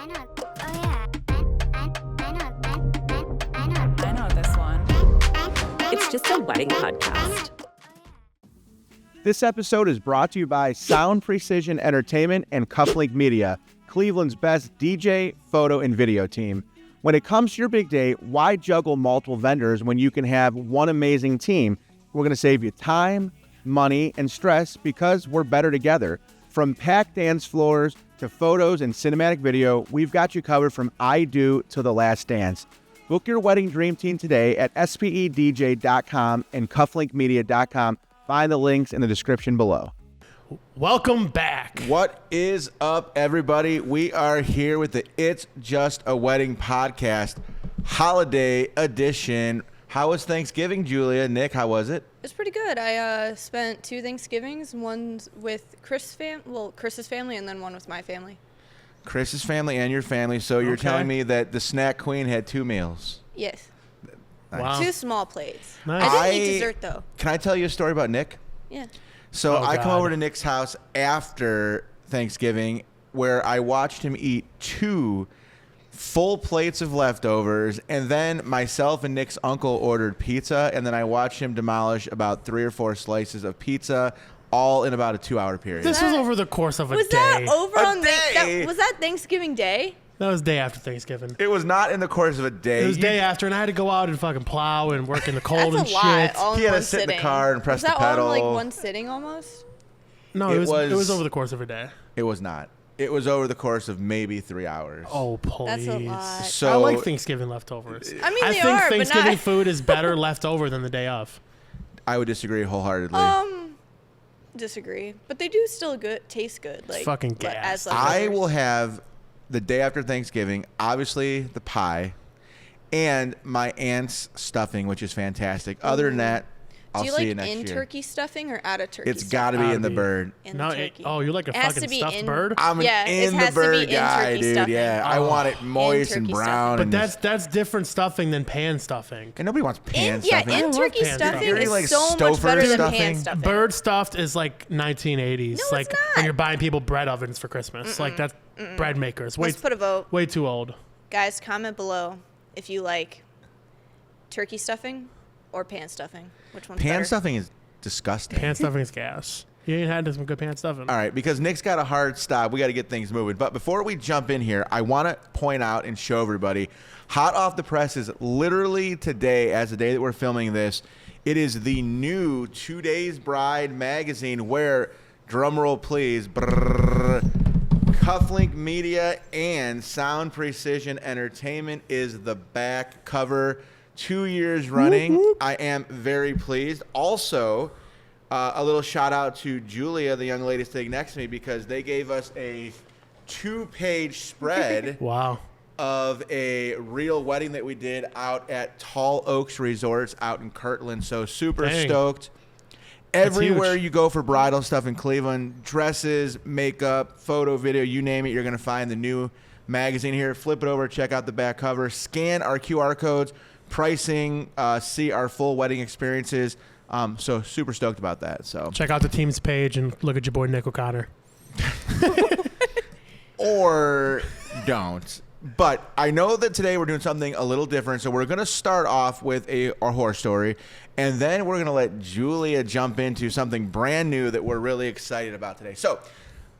I know. Oh yeah. I know this one. It's just a wedding podcast. This episode is brought to you by Sound Precision Entertainment and Cufflink Media, Cleveland's best DJ, photo, and video team. When it comes to your big day, why juggle multiple vendors when you can have one amazing team? We're going to save you time, money, and stress because we're better together. From packed dance floors to photos and cinematic video, we've got you covered from I Do to The Last Dance. Book your wedding dream team today at spedj.com and cufflinkmedia.com. Find the links in the description below. Welcome back. What is up, everybody? We are here with the It's Just a Wedding podcast, holiday edition. How was Thanksgiving, Julia? Nick, how was it? It was pretty good. I spent 2 Thanksgivings, one with Chris's family, and then one with my family. Chris's family and your family. So you're telling me that the snack queen had 2 meals. Yes. Wow. 2 small plates. Nice. I didn't eat dessert, though. Can I tell you a story about Nick? Yeah. So I come God. over to Nick's house after Thanksgiving where I watched him eat 2 full plates of leftovers, and then myself and Nick's uncle ordered pizza, and then I watched him demolish about 3 or 4 slices of pizza, all in about a 2-hour period. This was over the course of a Was day. that over A on day? was that Thanksgiving Day? That was day after Thanksgiving. It was not in the course of a day. It was day after, and I had to go out and fucking plow and work in the cold That's and a lot. shit. All He in had to one sit in the sitting. car and press was that the pedal. all in like one sitting almost? No, It it was was- over the course of a day. It was not. It was over the course of maybe 3 hours. Oh, please. That's a lot. So I like Thanksgiving leftovers. I mean, I they think are, Thanksgiving but not. food is better left over than the day of. I would disagree wholeheartedly. Disagree, but they do still taste good. Like fucking but gas. as I leftovers. will have the day after Thanksgiving, obviously the pie, and my aunt's stuffing, which is fantastic. Other than that, I'll Do you see like you next in year. turkey stuffing or out of turkey? It's got to be Gotta in the be. bird. in No, the turkey. you like a It has fucking to be stuffed in- bird? I'm an Yeah, it in the has to be bird in guy, turkey dude. stuffing. Yeah, I want it moist and turkey brown. stuffing. But and that's different stuffing than pan stuffing. and nobody wants pan In stuffing. in love turkey pan stuffing stuffing. is Like so much Stouffer better than stuffing? pan stuffing. Bird stuffed is like 1980s. No, it's like not. when you're buying people bread ovens for Christmas. Like that's bread makers. Let's put a vote. Way too old. Guys, comment below if you like turkey stuffing or pan stuffing. Which one's Pan better? stuffing is disgusting. Pan stuffing is gas. You ain't had some good pan stuffing. All right, because Nick's got a hard stop. We got to get things moving. But before we jump in here, I want to point out and show everybody, hot off the press is literally today, as the day that we're filming this, it is the new 2 Days Bride magazine where, drumroll please, Cufflink Media and Sound Precision Entertainment is the back cover. 2 years running. Whoop, whoop. I am very pleased. Also, a little shout out to Julia, the young lady sitting next to me, because they gave us a 2-page spread Wow. of a real wedding that we did out at Tall Oaks Resorts out in Kirtland. So super Dang. stoked. That's Everywhere huge. you go for bridal stuff in Cleveland, dresses, makeup, photo, video, you name it, you're going to find the new magazine here. Flip it over, check out the back cover, scan our QR codes, pricing, see our full wedding experiences. So super stoked about that. So Check out the team's page and look at your boy Nick O'Connor. or don't. But I know that today we're doing something a little different. So we're going to start off with our horror story, and then we're going to let Julia jump into something brand new that we're really excited about today. So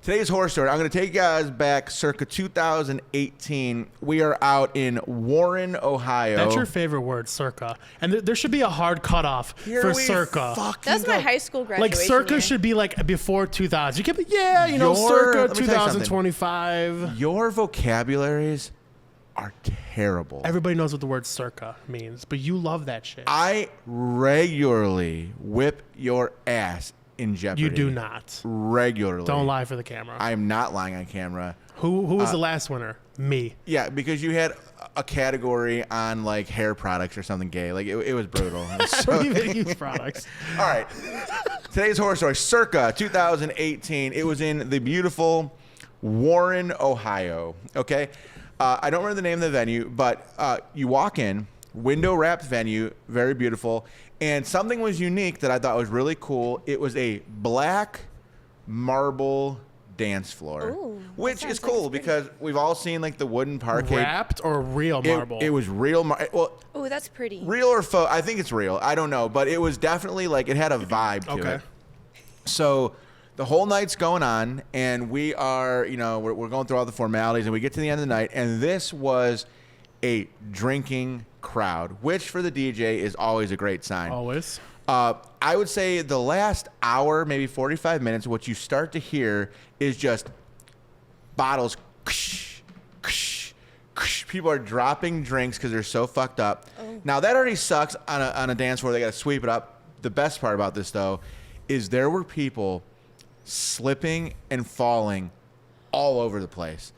today's horror story, I'm going to take you guys back circa 2018. We are out in Warren, Ohio. That's your favorite word, circa. And there should be a hard cutoff Here for we circa. fucking That's my go. high school graduation. Like circa year. should be like before 2000. You can be, circa Let me tell you something. 2025. Your vocabularies are terrible. Everybody knows what the word circa means, but you love that shit. I regularly whip your ass in Jeopardy. You do not. Regularly. Don't lie for the camera. I am not lying on camera. Who was the last winner? Me. Yeah, because you had a category on like hair products or something gay. Like it was brutal. I don't even use products. All right. Today's horror story, circa 2018. It was in the beautiful Warren, Ohio. Okay. I don't remember the name of the venue, but you walk in, window-wrapped venue, very beautiful, and something was unique that I thought was really cool. It was a black marble dance floor, Ooh, which that is sounds like cool it's pretty. because we've all seen like the wooden parquet. Wrapped or real marble? It was real. Well, Oh, that's pretty. real or faux? I think it's real. I don't know, but it was definitely like it had a vibe to Okay. it. So the whole night's going on, and we are, we're going through all the formalities, and we get to the end of the night, and this was a drinking crowd, which for the DJ is always a great sign. Always. I would say the last hour, maybe 45 minutes, what you start to hear is just bottles. People are dropping drinks because they're so fucked up. Oh. Now, that already sucks on a dance floor. They got to sweep it up. The best part about this, though, is there were people slipping and falling all over the place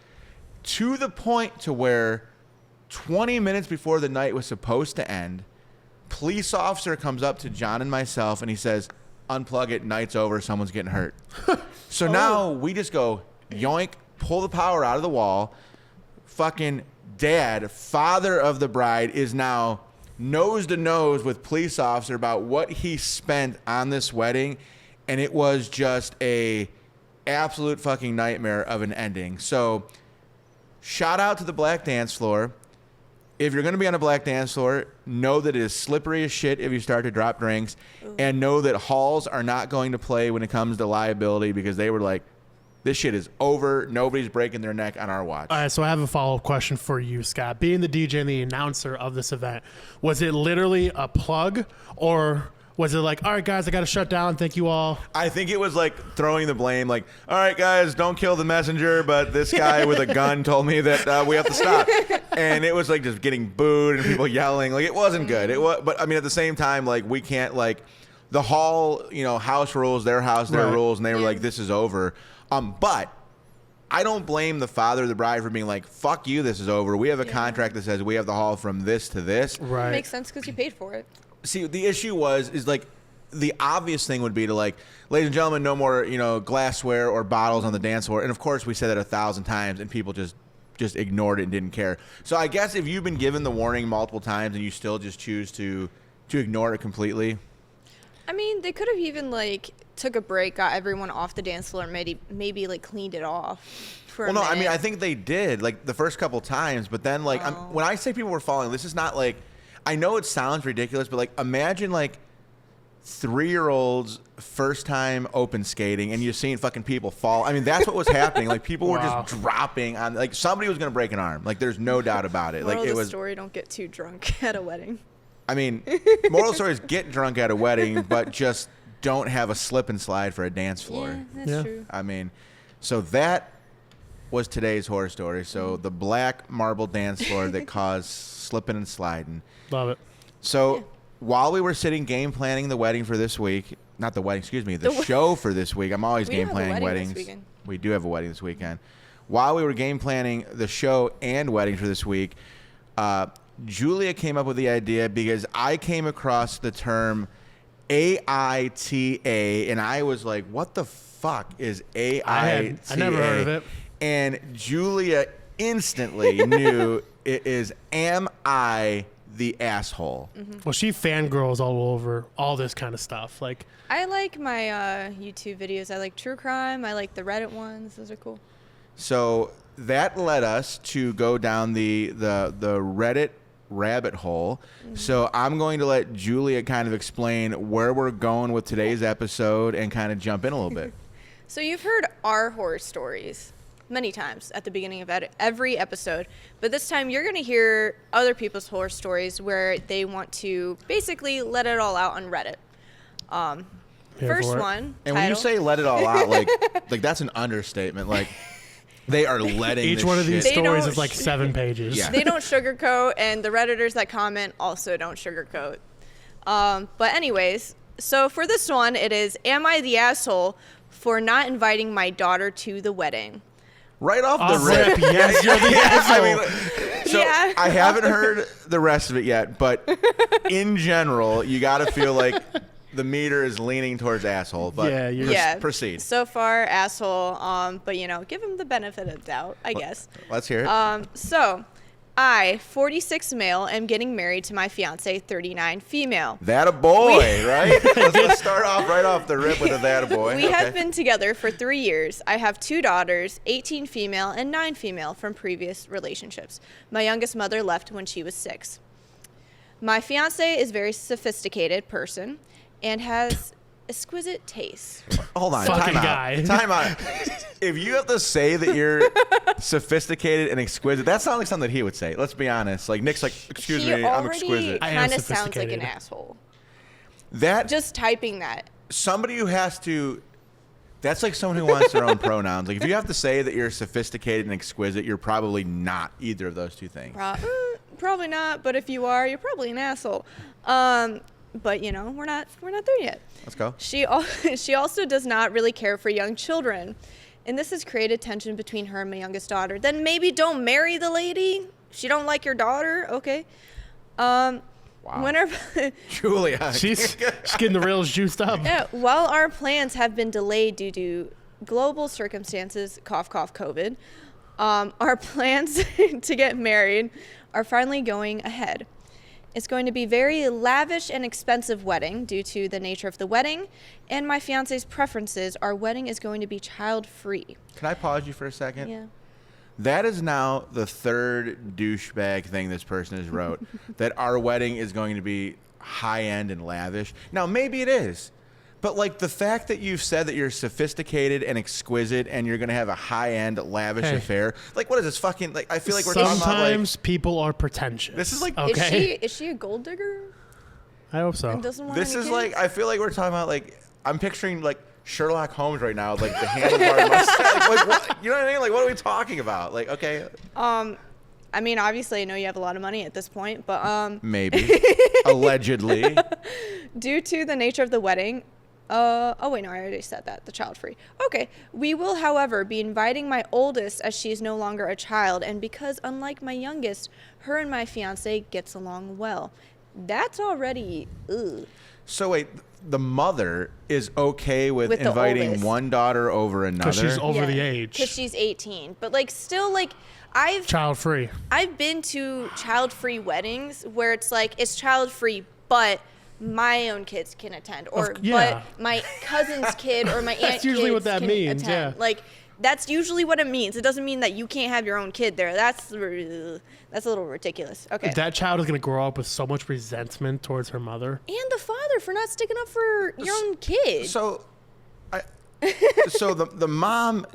to the point to where 20 minutes before the night was supposed to end, police officer comes up to John and myself and he says, unplug it, night's over, someone's getting hurt. So now we just go yoink, pull the power out of the wall. Fucking dad, father of the bride, is now nose to nose with police officer about what he spent on this wedding, and it was just a absolute fucking nightmare of an ending. So shout out to the black dance floor. If you're going to be on a black dance floor, know that it is slippery as shit if you start to drop drinks. Ooh. And know that halls are not going to play when it comes to liability, because they were like, this shit is over. Nobody's breaking their neck on our watch. All right, so I have a follow-up question for you, Scott. Being the DJ and the announcer of this event, was it literally a plug, or was it like, all right, guys, I got to shut down. Thank you all. I think it was like throwing the blame, like, all right, guys, don't kill the messenger, but this guy with a gun told me that we have to stop. And it was like just getting booed and people yelling. Like, it wasn't good. It was, but I mean, at the same time, like, we can't, like, the hall, house rules, their house, their rules, and they were like, this is over. But I don't blame the father of the bride for being like, fuck you, this is over. We have a contract that says we have the hall from this to this. Right. It makes sense because you paid for it. See, the issue is like, the obvious thing would be to like, ladies and gentlemen, no more, glassware or bottles on the dance floor. And of course we said that 1,000 times and people just ignored it and didn't care. So I guess if you've been given the warning multiple times and you still just choose to ignore it completely. I mean, they could have even like took a break, got everyone off the dance floor, maybe like cleaned it off for a minute. I mean, I think they did like the first couple times, but then like when I say people were falling, this is not like, I know it sounds ridiculous, but like imagine like 3-year-olds first time open skating and you're seeing fucking people fall. I mean, that's what was happening. Like people were just dropping on, like somebody was going to break an arm. Like there's no doubt about it. Moral Like it of the was story, don't get too drunk at a wedding. I mean, moral story is get drunk at a wedding, but just don't have a slip and slide for a dance floor. Yeah, that's true. I mean, so that was today's horror story. So the black marble dance floor that caused slipping and sliding. Love it. So while we were sitting game planning the wedding for this week, not the wedding, excuse me, the show for this week. I'm always game planning weddings. We do have a wedding this weekend. While we were game planning the show and wedding for this week, Julia came up with the idea because I came across the term AITA, and I was like, what the fuck is AITA? I never heard of it. And Julia instantly knew it is Am I the Asshole? Mm-hmm. Well, she fangirls all over all this kind of stuff. Like, I like my YouTube videos. I like true crime. I like the Reddit ones. Those are cool. So that led us to go down the Reddit rabbit hole. Mm-hmm. So I'm going to let Julia kind of explain where we're going with today's episode and kind of jump in a little bit. So you've heard our horror stories many times at the beginning of every episode, but this time you're going to hear other people's horror stories where they want to basically let it all out on Reddit. First one, and when you say let it all out, like that's an understatement. Like they are letting each one of these stories is like 7 pages. Yeah. They don't sugarcoat, and the Redditors that comment also don't sugarcoat. But anyways, so for this one, it is, am I the asshole for not inviting my daughter to the wedding? Right off the rip, yes, you're the asshole. So I haven't heard the rest of it yet, but in general, you got to feel like the meter is leaning towards asshole. But proceed. So far, asshole. But give him the benefit of doubt, I guess. Let's hear it. So I, 46 male, am getting married to my fiance, 39 female. That a boy, right? Let's start off right off the rip with a that a boy. We have been together for 3 years. I have 2 daughters, 18 female and 9 female from previous relationships. My youngest mother left when she was 6. My fiance is a very sophisticated person and has exquisite taste. Hold on, Fucking time guy. out. Time out. If you have to say that you're sophisticated and exquisite, that sounds like something that he would say. Let's be honest. Like Nick's like, excuse He me, I'm already exquisite. I am kind of sounds like an sophisticated. asshole. That Just typing that. somebody who has to. That's like someone who wants their own pronouns. Like if you have to say that you're sophisticated and exquisite, you're probably not either of those two things. Probably not, but if you are, you're probably an asshole. But you know, we're not there yet. Let's go. She also does not really care for young children, and this has created tension between her and my youngest daughter. Then maybe don't marry the lady. She don't like your daughter, okay? Wow. Whenever Julia. She's getting the rails juiced up. yeah, while our plans have been delayed due to global circumstances, cough cough COVID, our plans to get married are finally going ahead. It's going to be very lavish and expensive wedding due to the nature of the wedding and my fiance's preferences. Our wedding is going to be child-free. Can I pause you for a second? Yeah. That is now the third douchebag thing this person has wrote, that our wedding is going to be high-end and lavish. Now, maybe it is. But, like, the fact that you've said that you're sophisticated and exquisite and you're going to have a high-end, lavish affair, like, what is this fucking, like, I feel like we're talking about, like, Sometimes people are pretentious. this is like, okay. Is she a gold digger? I hope so. And doesn't want this any is kids? like, I feel like we're talking about, like, I'm picturing, like, Sherlock Holmes right now, like, the handlebar mustache. Like, what, you know what I mean? Like, what are we talking about? Like, okay. I mean, obviously, I know you have a lot of money at this point, but Maybe. Allegedly. due to the nature of the wedding, oh wait, no, I already said that, the child-free. Okay, we will, however, be inviting my oldest as she is no longer a child, and because unlike my youngest, her and my fiance gets along well. That's already, ugh. So wait, the mother is okay with With the inviting oldest. one daughter over another? Because she's over the age. Because she's 18, but like still like Child free. I've been to child-free weddings where it's like it's child-free, but my own kids can attend, or yeah. but my cousin's kid or my aunt's That's usually what that can means, attend. yeah. Like that's usually what it means. It doesn't mean that you can't have your own kid there. That's a little ridiculous. Okay. That child is going to grow up with so much resentment towards her mother. And the father for not sticking up for your own kid. So, so the mom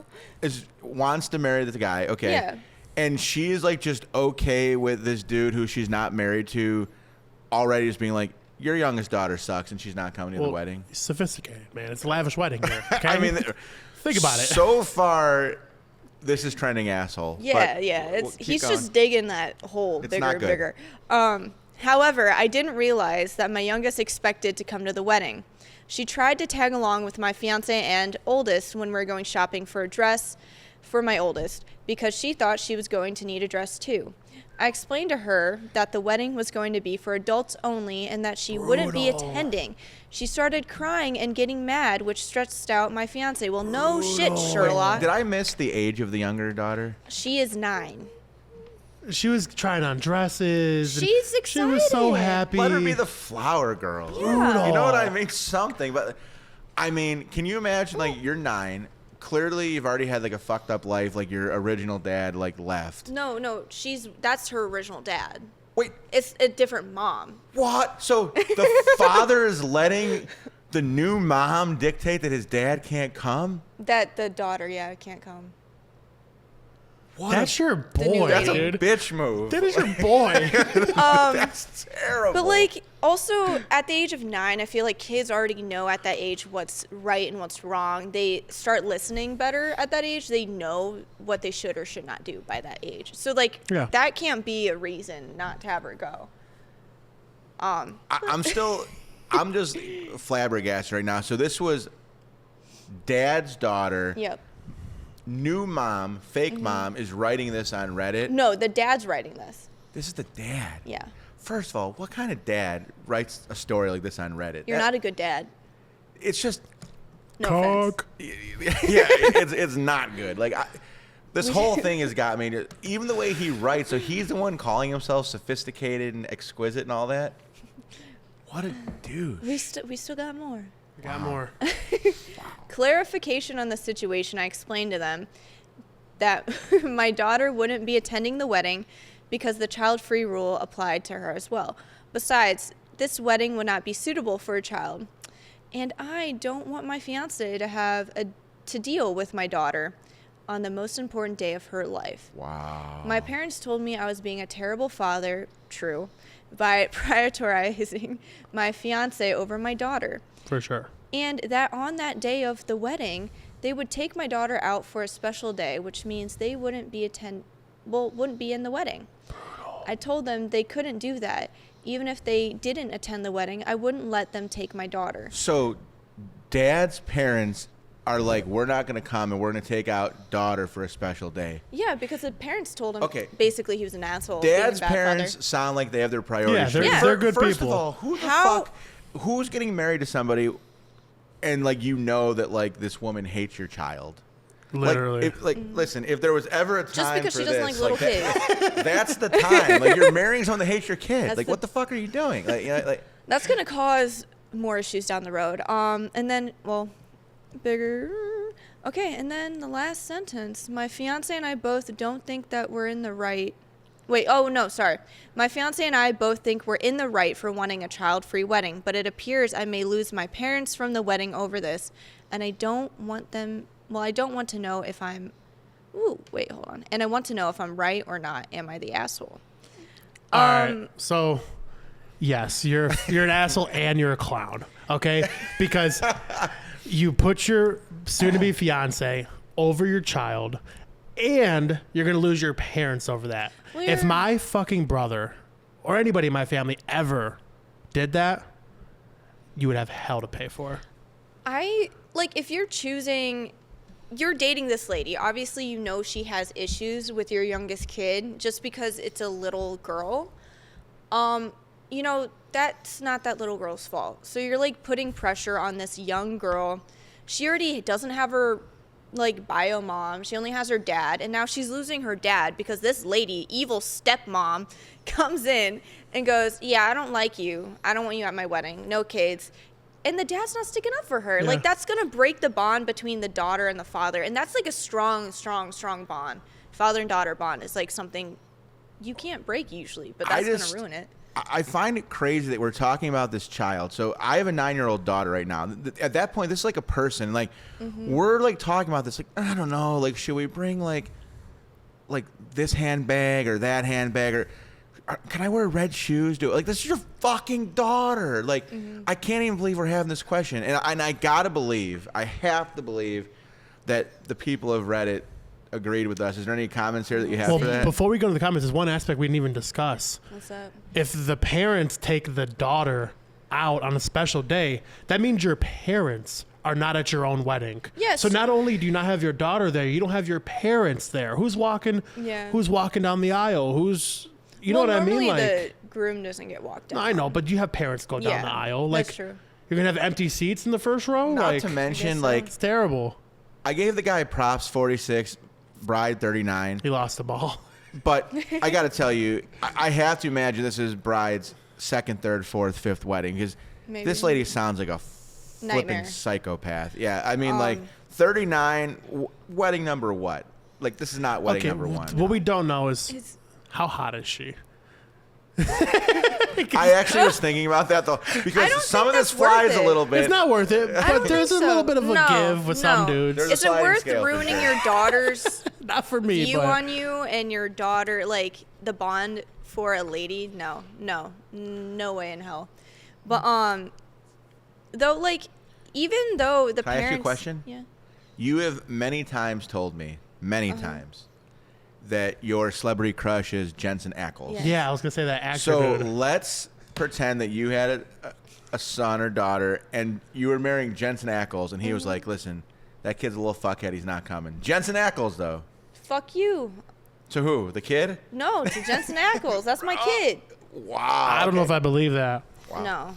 wants to marry this guy, okay? Yeah. And she's like just okay with this dude who she's not married to, already just being like, your youngest daughter sucks and she's not coming to the wedding. Sophisticated, man. It's a lavish wedding here. Okay? I mean, think about it. So far, this is trending asshole. Yeah, but yeah. we'll keep He's going. just digging that hole It's bigger not and good. bigger. However, I didn't realize that my youngest expected to come to the wedding. She tried to tag along with my fiance and oldest when we were going shopping for a dress for my oldest because she thought she was going to need a dress too. I explained to her that the wedding was going to be for adults only and that she wouldn't be attending. She started crying and getting mad, which stressed out my fiance. Well, no shit, Sherlock. Did I miss the age of the younger daughter? She is 9. She was trying on dresses. and She's She was so excited. happy. Let her be the flower girl. Yeah. You know what I mean? Something. But I mean, can you imagine, like, you're 9. Clearly, you've already had, like, a fucked up life. Like, your original dad, like, left. No, that's her original dad. Wait, It's a different mom. what? So the father is letting the new mom dictate that his dad can't come? That the daughter, can't come. What? That's your new boy, That's a dude. bitch move. That is your boy. That's terrible. But like, also at the age of 9, I feel like kids already know at that age what's right and what's wrong. They start listening better at that age. They know what they should or should not do by that age. So like, Yeah. that can't be a reason not to have her go. I'm just flabbergasted right now. So this was dad's daughter. Yep. New mom, fake Mm-hmm. mom, is writing this on Reddit. No, the dad's writing this. This is the dad. Yeah. First of all, what kind of dad writes a story like this on Reddit? You're not a good dad. It's just, No offense. Cock. yeah, it's not good. Like, This whole thing has got me to, even the way he writes. So he's the one calling himself sophisticated and exquisite and all that. What a dude. We still got more. We got more. Clarification on the situation. I explained to them that my daughter wouldn't be attending the wedding because the child-free rule applied to her as well. Besides, this wedding would not be suitable for a child. And I don't want my fiance to have to deal with my daughter on the most important day of her life. Wow. My parents told me I was being a terrible father, true, by prioritizing my fiance over my daughter. For sure. And that on that day of the wedding, they would take my daughter out for a special day, which means they wouldn't be in the wedding. I told them they couldn't do that. Even if they didn't attend the wedding, I wouldn't let them take my daughter. So dad's parents are like, we're not going to come and we're going to take out daughter for a special day. Yeah, because the parents told him basically he was an asshole. Dad's parents sound like they have their priorities. They're good First people. First of all, who's getting married to somebody and like you know that like this woman hates your child? Literally. Listen, if there was ever a time just because for she doesn't this, like little kids. that's the time. Like you're marrying someone that hates your kid. That's like what the fuck are you doing? That's gonna cause more issues down the road. And then, bigger. Okay, and then the last sentence. My fiance and I both don't think that we're in the right. Wait, oh no, sorry. My fiance and I both think we're in the right for wanting a child-free wedding, but it appears I may lose my parents from the wedding over this, and I don't want them. Well, I don't want to know if I'm. Wait, hold on. And I want to know if I'm right or not. Am I the asshole? All right. So, yes, you're an asshole and you're a clown. Okay, because you put your soon-to-be fiance over your child, and you're gonna lose your parents over that. Well, if my fucking brother or anybody in my family ever did that, you would have hell to pay for. If you're dating this lady, obviously you know she has issues with your youngest kid just because it's a little girl. That's not that little girl's fault. So you're like putting pressure on this young girl. She already doesn't have her bio mom. She only has her dad, and now she's losing her dad because this lady, evil stepmom, comes in and goes, "Yeah, I don't like you. I don't want you at my wedding. No kids." And the dad's not sticking up for her. Yeah. That's going to break the bond between the daughter and the father. And that's like a strong, strong, strong bond. Father and daughter bond is like something you can't break usually, but that's going to ruin it. I find it crazy that we're talking about this child. So I have a 9-year-old daughter right now. At that point, this is like a person. We're like talking about this. Like, I don't know. Like, should we bring like this handbag or that handbag or can I wear red shoes? This is your fucking daughter. I can't even believe we're having this question. And I have to believe that the people of Reddit agreed with us. Is there any comments here that you have for that? Before we go to the comments, there's one aspect we didn't even discuss. What's that? If the parents take the daughter out on a special day, that means your parents are not at your own wedding. Yes. So not only do you not have your daughter there, you don't have your parents there. Who's walking down the aisle? You know what I mean? Normally the groom doesn't get walked down. No, I know, but you have parents go down the aisle. That's true. You're going to have empty seats in the first row? Not to mention, it's terrible. I gave the guy props, 46, bride 39. He lost the ball. But I got to tell you, I have to imagine this is bride's second, third, fourth, fifth wedding because this lady sounds like a flipping psychopath. Yeah, I mean, 39, wedding number what? This is not wedding number one. What we don't know is how hot is she? I actually was thinking about that though because some of this flies a little bit. It's not worth it, but there's a little bit of a give with some dudes. Is it worth ruining your daughter's not for me, view on you and your daughter, the bond for a lady? No way in hell. But though, even though the Can parents, I ask you a question? Yeah. You have many times told me, times, that your celebrity crush is Jensen Ackles. Yeah, I was gonna say that actor. So dude. let's pretend that you had a son or daughter, and you were marrying Jensen Ackles, and he was like, "Listen, that kid's a little fuckhead. He's not coming." Jensen Ackles, though. Fuck you. To who? The kid? No, to Jensen Ackles. That's my kid. Wow. I don't know if I believe that. No,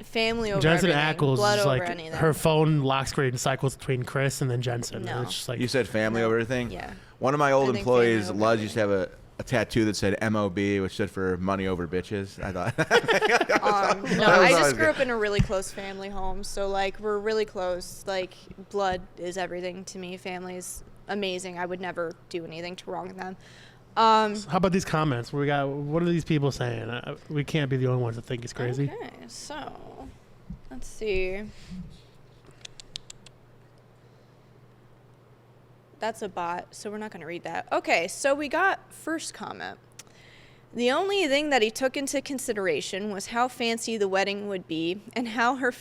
family over Jensen everything. Ackles Blood is over like anything. her phone lock screen cycles between Chris and then Jensen. No. And it's just like You said family over everything? Yeah. One of my old I think employees, family over Luz, used to have a tattoo that said MOB, which stood for money over bitches. I thought. No, I just grew up in a really close family home, so like we're really close. Like blood is everything to me. Family's amazing. I would never do anything to wrong them. how about these comments? What are these people saying? We can't be the only ones that think he's crazy. Okay, so let's see. That's a bot, so we're not going to read that. Okay, so we got first comment. The only thing that he took into consideration was how fancy the wedding would be and how her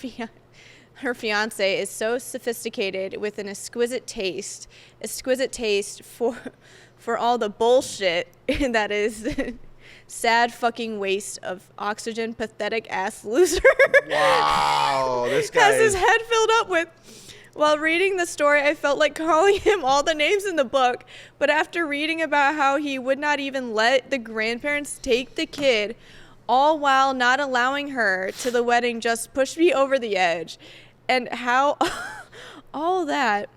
fiance is so sophisticated with an exquisite taste for all the bullshit that is sad fucking waste of oxygen, pathetic ass loser. Wow, this guy has his is. head filled up with. While reading the story, I felt like calling him all the names in the book, but after reading about how he would not even let the grandparents take the kid, all while not allowing her to the wedding, just pushed me over the edge. And how all that,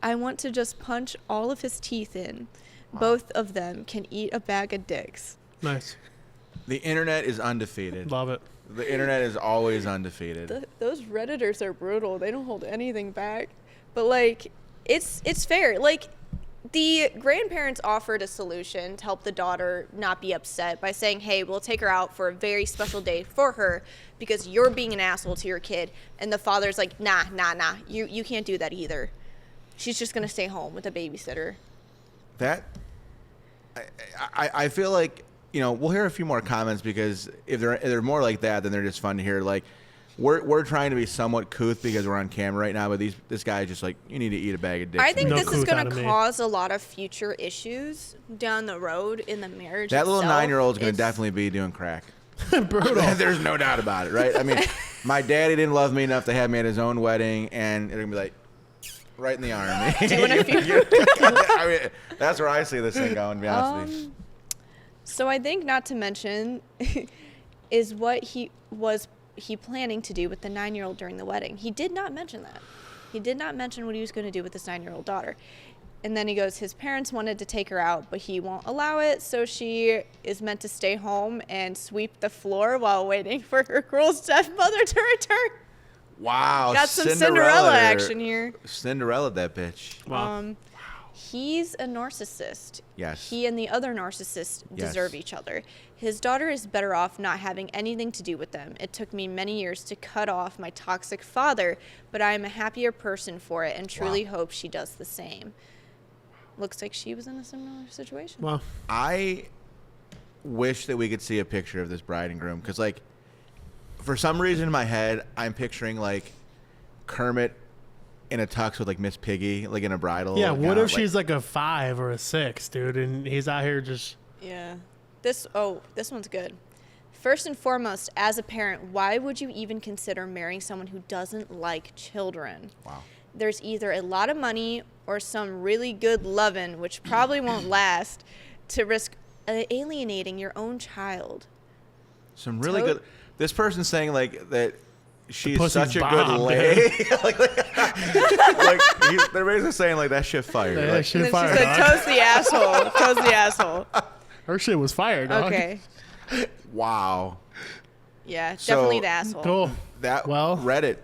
I want to just punch all of his teeth in. Both of them can eat a bag of dicks. Nice. The internet is undefeated. Love it. The internet is always undefeated. Those Redditors are brutal. They don't hold anything back. But, like, it's fair. Like, the grandparents offered a solution to help the daughter not be upset by saying, hey, we'll take her out for a very special day for her because you're being an asshole to your kid. And the father's like, nah. You can't do that either. She's just going to stay home with a babysitter. That, I feel like, you know, we'll hear a few more comments because if they're more like that, then they're just fun to hear. Like, we're trying to be somewhat couth because we're on camera right now, but this guy is just like, you need to eat a bag of dicks. I think No this is couth going out of to me. cause a lot of future issues down the road in the marriage. that little itself. 9-year-old is going to It's- definitely be doing crack. Brutal. There's no doubt about it, right? I mean, my daddy didn't love me enough to have me at his own wedding, and they're going to be like, right in the arm. Doing a few. I mean, that's where I see this thing going, to be honest with you. So I think not to mention is what he planning to do with the 9-year-old during the wedding. He did not mention that. He did not mention what he was going to do with his 9-year-old daughter. And then he goes, his parents wanted to take her out, but he won't allow it, so she is meant to stay home and sweep the floor while waiting for her cruel stepmother to return. Wow. Got some Cinderella there. action here. Cinderella, that bitch. Wow. He's a narcissist. Yes. He and the other narcissist deserve each other. His daughter is better off not having anything to do with them. It took me many years to cut off my toxic father, but I am a happier person for it and truly hope she does the same. Looks like she was in a similar situation. Well, I wish that we could see a picture of this bride and groom because, like, for some reason in my head, I'm picturing, like, Kermit in a tux with, like, Miss Piggy, like, in a bridal. yeah. What gown, if she's like a 5 or a 6, dude, and he's out here just. Yeah. This one's good. First and foremost, as a parent, why would you even consider marrying someone who doesn't like children? Wow. There's either a lot of money or some really good lovin', which probably won't last, to risk alienating your own child. Some really good. This person's saying, like, that she's pussy's such a bomb, good lay. They're basically saying, like, that shit fired. Yeah, Like, shit And then fire, she said, dog. toast the asshole. Toast the asshole. Her shit was fired, dog. Okay. wow. Yeah, So- definitely the asshole. Cool. That Well- Reddit.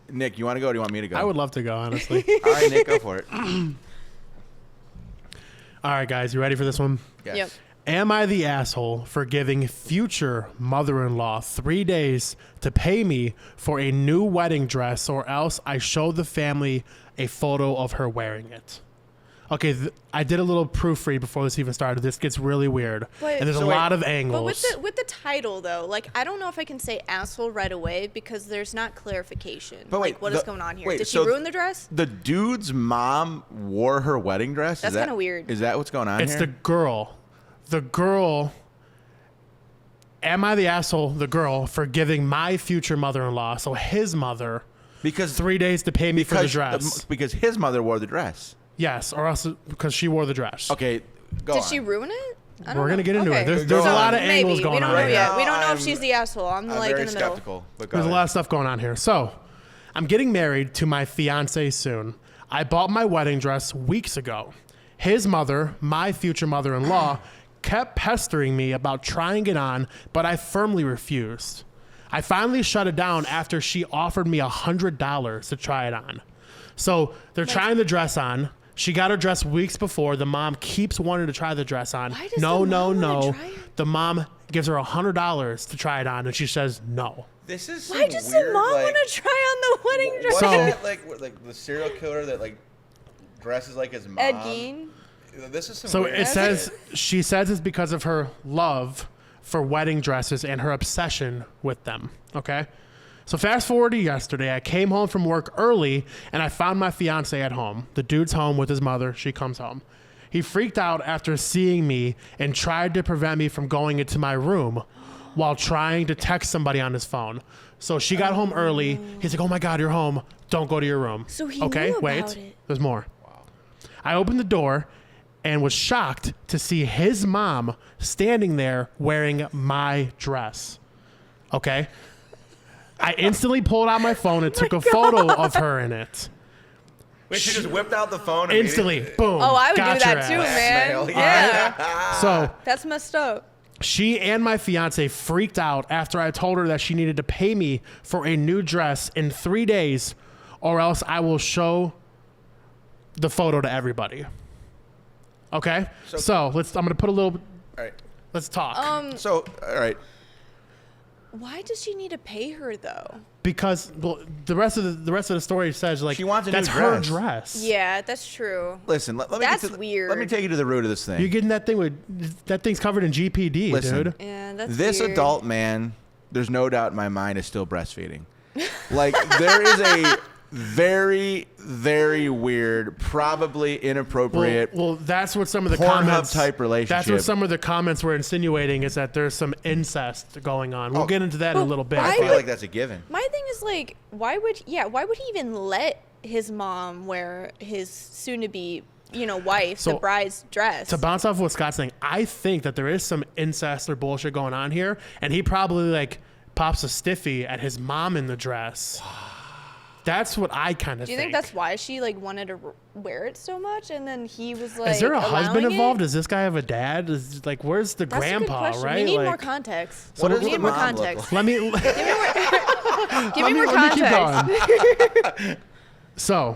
Nick, you want to go or do you want me to go? I would love to go, honestly. All right, Nick, go for it. All right, guys, you ready for this one? Yes. Yep. Am I the asshole for giving future mother-in-law 3 days to pay me for a new wedding dress, or else I show the family a photo of her wearing it? Okay, I did a little proofread before this even started. This gets really weird, But- and there's a So wait- lot of But angles. with the title though, like I don't know if I can say asshole right away because there's not clarification. But wait, like what is going on here? wait, Did she so ruin the dress? The dude's mom wore her wedding dress? That's kinda weird. Is that what's going on It's here? the girl. The girl. Am I the asshole, the girl, for giving my future mother-in-law, so his mother, because 3 days to pay me for the dress? because his mother wore the dress. Yes, or else because she wore the dress. Okay, go Did on. she ruin it? I don't We're going to know. get into Okay. it. There's Go a lot of on. angles going we don't on know here. yet. We don't know I'm- if she's the asshole. I'm like very in the middle. skeptical. But There's a lot of stuff going on here. So, I'm getting married to my fiance soon. I bought my wedding dress weeks ago. His mother, my future mother-in-law, kept pestering me about trying it on, but I firmly refused. I finally shut it down after she offered me $100 to try it on. So they're trying the dress on. She got her dress weeks before. The mom keeps wanting to try the dress on. Why does No. the mom wanna try it? The mom gives her $100 to try it on, and she says no. This is Why does the mom want to try on the wedding dress? So- What is it like the serial killer that like dresses like his mom? Ed Gein. This is some So weird it shit. says, she says it's because of her love for wedding dresses and her obsession with them. Okay. So fast forward to yesterday, I came home from work early and I found my fiance at home. The dude's home with his mother. She comes home. He freaked out after seeing me and tried to prevent me from going into my room while trying to text somebody on his phone. So she got home early. He's like, "Oh my God, you're home. Don't go to your room." So he okay, knew wait. about it. There's more. I opened the door and was shocked to see his mom standing there wearing my dress. Okay. I instantly pulled out my phone and took a photo of her in it. Wait, she just whipped out the phone Instantly, boom. Oh, I would got do your that too, ass. man. Blackmail, Yeah. So That's messed up. she and my fiance freaked out after I told her that she needed to pay me for a new dress in 3 days, or else I will show the photo to everybody. Okay? So I'm gonna put a little. All right. Let's talk. So, all right. Why does she need to pay her though? Because the rest of the story says like She wants a new that's her dress. dress. Yeah, that's true. Listen, let me That's get to weird. Let me take you to the root of this thing. You're getting that thing with that thing's covered in GPD, Listen. dude. Yeah, that's This weird. adult man, there's no doubt in my mind, is still breastfeeding. Like, there is a very, very weird, probably inappropriate. Well, that's what some of the Pornhub comments type relationship. That's what some of the comments were insinuating is that there's some incest going on. We'll get into that in a little bit. why I feel would- like that's a given. My thing is like, why would he even let his mom wear his soon-to-be, wife, So, the bride's dress? To bounce off what Scott's saying, I think that there is some incest or bullshit going on here, and he probably like pops a stiffy at his mom in the dress. That's what I kind of Do you think that's why she like wanted to wear it so much, and then he was like, Is there a husband allowing involved? It? Does this guy have a dad? Is like where's the That's a good grandpa? question. Right? We need like, more context. What does we the need more mom look context. Let me Give me more let me keep context. going. So,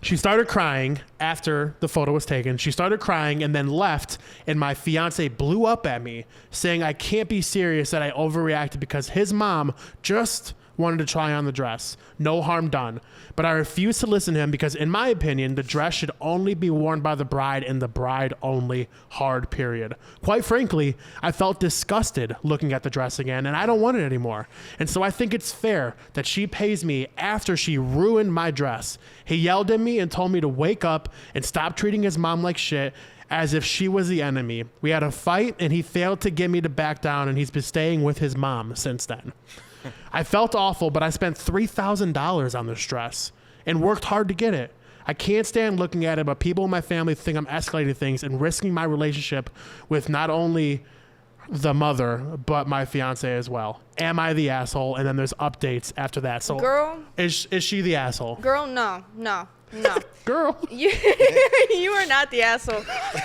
she started crying after the photo was taken. She started crying and then left, and my fiance blew up at me, saying I can't be serious that I overreacted because his mom just wanted to try on the dress. No harm done. But I refuse to listen to him because, in my opinion, the dress should only be worn by the bride in the bride only hard period. Quite frankly, I felt disgusted looking at the dress again, and I don't want it anymore. And so I think it's fair that she pays me after she ruined my dress. He yelled at me and told me to wake up and stop treating his mom like shit, as if she was the enemy. We had a fight, and he failed to get me to back down, and he's been staying with his mom since then. I felt awful, but I spent $3,000 on this dress and worked hard to get it. I can't stand looking at it, but people in my family think I'm escalating things and risking my relationship with not only the mother, but my fiance as well. Am I the asshole? And then there's updates after that. So, Girl. is she the asshole? Girl, no. Girl. You are not the asshole.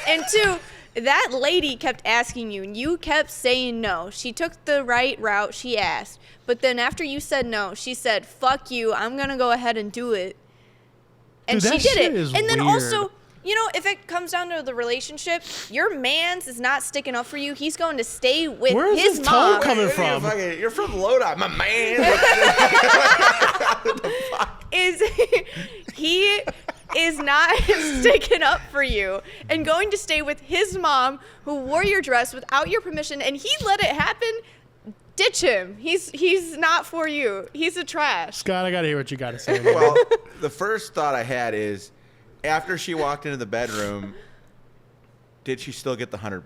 And two, that lady kept asking you, and you kept saying no. She took the right route. She asked. But then after you said no, she said, fuck you. I'm going to go ahead and do it. And Dude, she that did shit it. is And then weird. also, if it comes down to the relationship, your man's is not sticking up for you. He's going to stay with Where is his this tone mom. coming from? You're from Lodi, my man. He is not sticking up for you and going to stay with his mom who wore your dress without your permission, and he let it happen. Ditch him. He's not for you. He's a trash. Scott, I got to hear what you got to say. man. Well, the first thought I had is, after she walked into the bedroom, did she still get the $100?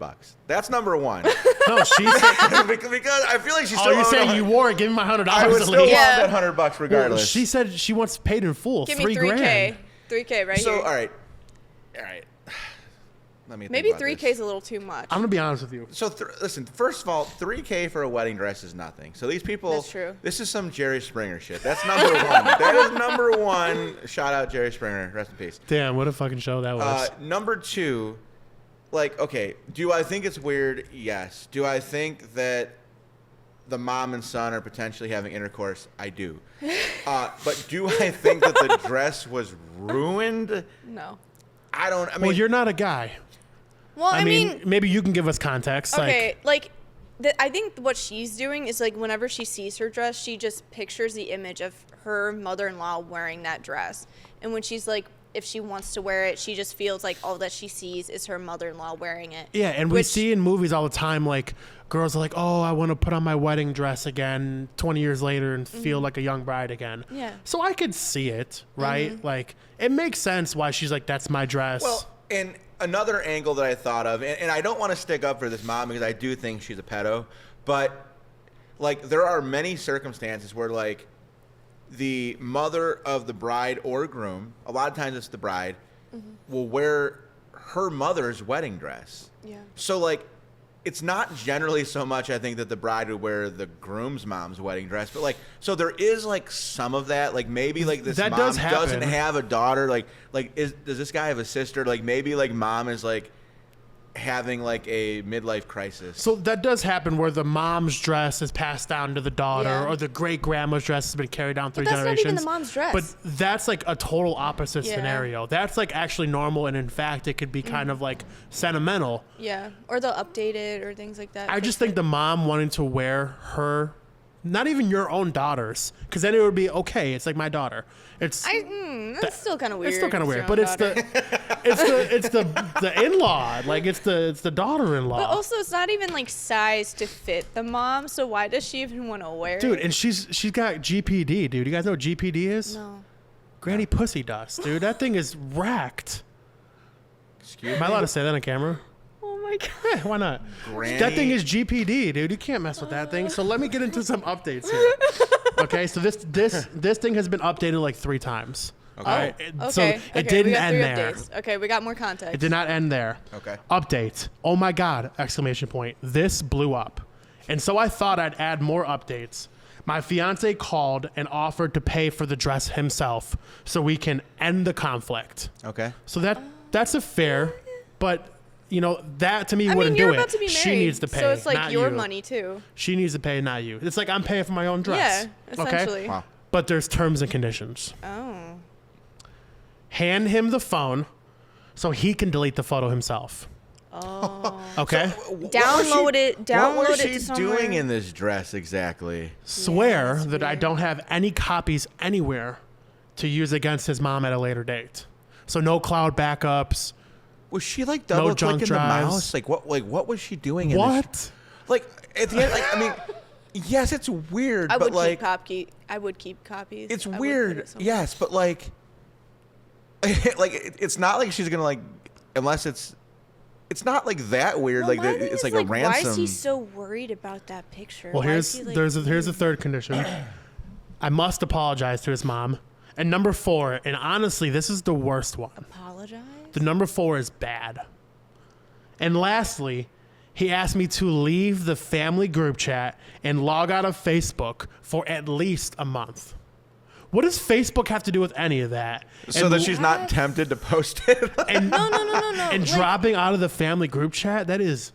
That's number one. No, she said, because I feel like she still. oh, you're owed saying a- you wore it, give me my $100 I would at still least. Yeah. want that $100 regardless. Well, she said she wants paid in full, Give me $3,000. $3K. $3K right So here. all right. Let me think Maybe about 3K this. is a little too much. I'm gonna be honest with you. So listen, first of all, $3K for a wedding dress is nothing. So these people, That's true. This is some Jerry Springer shit. That's number one. That is number one. Shout out Jerry Springer. Rest in peace. Damn, what a fucking show that was. Number two, like, okay, do I think it's weird? Yes. Do I think that the mom and son are potentially having intercourse? I do. But do I think that the dress was ruined? No. I mean, well, you're not a guy. Well, I mean, maybe you can give us context. Okay, I think what she's doing is like whenever she sees her dress, she just pictures the image of her mother-in-law wearing that dress. And when she's like, if she wants to wear it, she just feels like all that she sees is her mother-in-law wearing it. Yeah, and we see in movies all the time, like, girls are like, oh, I want to put on my wedding dress again 20 years later and feel like a young bride again. Yeah. So I could see it, right? Like, it makes sense why she's like, that's my dress. Well, and another angle that I thought of, and I don't want to stick up for this mom because I do think she's a pedo, but like there are many circumstances where like the mother of the bride or groom, a lot of times it's the bride, will wear her mother's wedding dress. Yeah. So like it's not generally so much I think that the bride would wear the groom's mom's wedding dress, but like so there is like some of that, like maybe like this That mom does happen. doesn't have a daughter, does this guy have a sister? Like maybe like mom is like having like a midlife crisis. So that does happen where the mom's dress is passed down to the daughter, Yeah. or the great grandma's dress has been carried down through But that's not generations. even the mom's dress. But that's like a total opposite Yeah. scenario. That's like actually normal, and in fact, it could be kind of like sentimental. Yeah. Or they'll update it or things like that. I just think the mom wanting to wear her, not even your own daughter's, because then it would be okay. It's like my daughter. It's that's still kind of weird. it's still kind of weird, your but own it's daughter. it's the in-law, like it's the daughter-in-law. But also, it's not even like size to fit the mom. So why does she even want to wear Dude, it? and she's got GPD, dude. You guys know what GPD is? No. Granny pussy dust, dude. That thing is racked. Excuse Am I allowed to say that on camera? Oh my god. Eh, why not? Granny. That thing is GPD, dude. You can't mess with that thing. So let me get into some updates here. Okay, so this thing has been updated like 3 times. Okay. All right? So Okay. it we didn't got end 3 there. updates. Okay, we got more context. It did not end there. Okay. Update. Oh my God! Exclamation point. This blew up. And so I thought I'd add more updates. My fiance called and offered to pay for the dress himself so we can end the conflict. Okay. So that's a fair, but you know, that to me I wouldn't mean, you're do about it. to be married, She needs to pay. so it's like not your you. money too. She needs to pay, not you. It's like I'm paying for my own dress. Yeah, essentially. Okay? Wow. But there's terms and conditions. Oh. Hand him the phone so he can delete the photo himself. Oh. Okay? Download it. Download What was it she to somewhere. doing in this dress exactly? Swear that's that I weird. don't have any copies anywhere to use against his mom at a later date. So no cloud backups. Was she like No double junk clicking the drives. mouse? Like what was she doing in this? What? Like at the end, like I mean, yes, it's weird, I but would like I would keep copies. it's I would put weird. it somewhere. Yes, but like it's not like she's gonna like unless it's not like that weird. Well, like my thing it's is, like a ransom. Why is he so worried about that picture? Well, Why here's is he, like, here's a third condition. I must apologize to his mom. And number 4, and honestly, this is the worst one. apologize. The number 4 is bad. And lastly, he asked me to leave the family group chat and log out of Facebook for at least a month. What does Facebook have to do with any of that? so and, that she's not tempted to post it. and, No. and like, dropping out of the family group chat, that is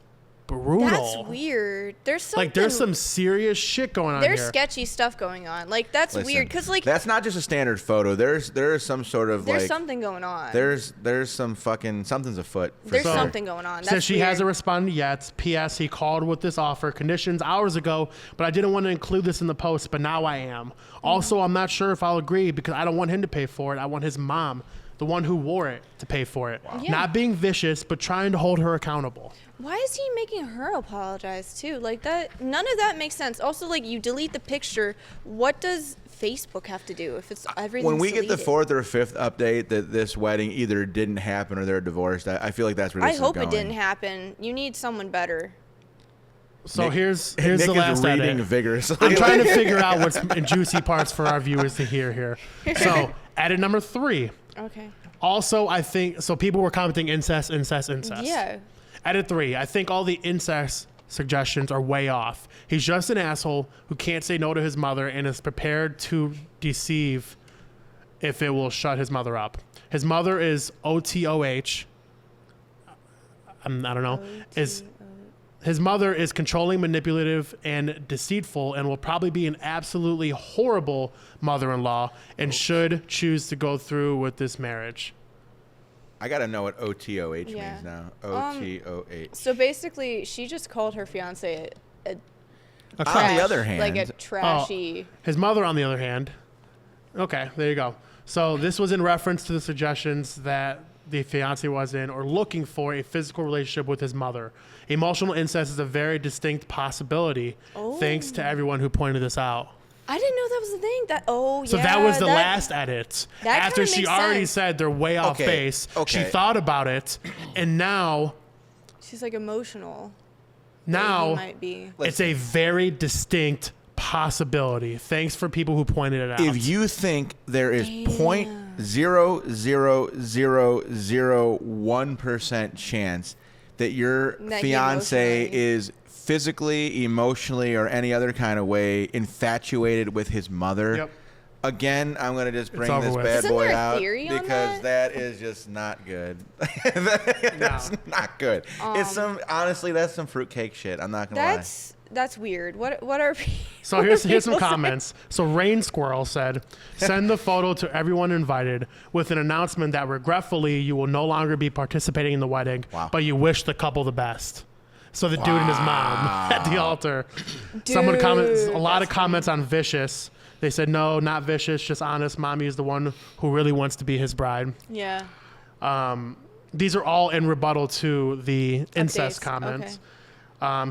brutal. That's weird. There's something. Like, there's some serious shit going on There's here. sketchy stuff going on. Like that's Listen, weird because like that's not just a standard photo. There is some sort of there's like something going on. there's some fucking something's afoot. For There's sure. something going on. That's Says she weird. hasn't responded yet. P.S. He called with this offer conditions hours ago, but I didn't want to include this in the post, but now I am. Also, I'm not sure if I'll agree because I don't want him to pay for it. I want his mom, the one who wore it, to pay for it. Yeah. Not being vicious, but trying to hold her accountable. Why is he making her apologize too? Like that, none of that makes sense. Also, like you delete the picture. What does Facebook have to do if it's everything? When we get the 4th or 5th update that this wedding either didn't happen or they're divorced, I feel like that's where I this hope is it going. didn't happen. You need someone better. So Nick- here's Nick the is last reading edit. vigorously. I'm trying to figure out what's juicy parts for our viewers to hear here. So, edit number 3. Okay. Also, I think so. People were commenting incest. Yeah. At 3, I think all the incest suggestions are way off. He's just an asshole who can't say no to his mother and is prepared to deceive if it will shut his mother up. His mother is OTOH. I don't know. His mother is controlling, manipulative, and deceitful, and will probably be an absolutely horrible mother-in-law and should choose to go through with this marriage. I got to know what OTOH means now. OTOH. So basically, she just called her fiance a On the other hand, like a trashy. His mother, on the other hand. Okay, there you go. So this was in reference to the suggestions that the fiance was in or looking for a physical relationship with his mother. Emotional incest is a very distinct possibility. Thanks to everyone who pointed this out. I didn't know that was the thing. So that was the last edit. After she already sense. said they're way off base, she thought about it, and now she's like emotional. Now might be. It's a very distinct possibility. Thanks for people who pointed it out. If you think there is 0.00001% chance that your fiance is physically, emotionally, or any other kind of way infatuated with his mother, again, I'm going to just bring this bad boy out because that is just not good. That's not good. It's honestly, that's some fruitcake shit. I'm not going to lie. That's weird. What are So here's some comments. So Rain Squirrel said, send the photo to everyone invited with an announcement that regretfully you will no longer be participating in the wedding, but you wish the couple the best. So the dude and his mom at the altar. Someone comments, a lot of comments on Vicious. They said, no, not Vicious, just honest. Mommy is the one who really wants to be his bride. Yeah. These are all in rebuttal to the incest comments. Okay.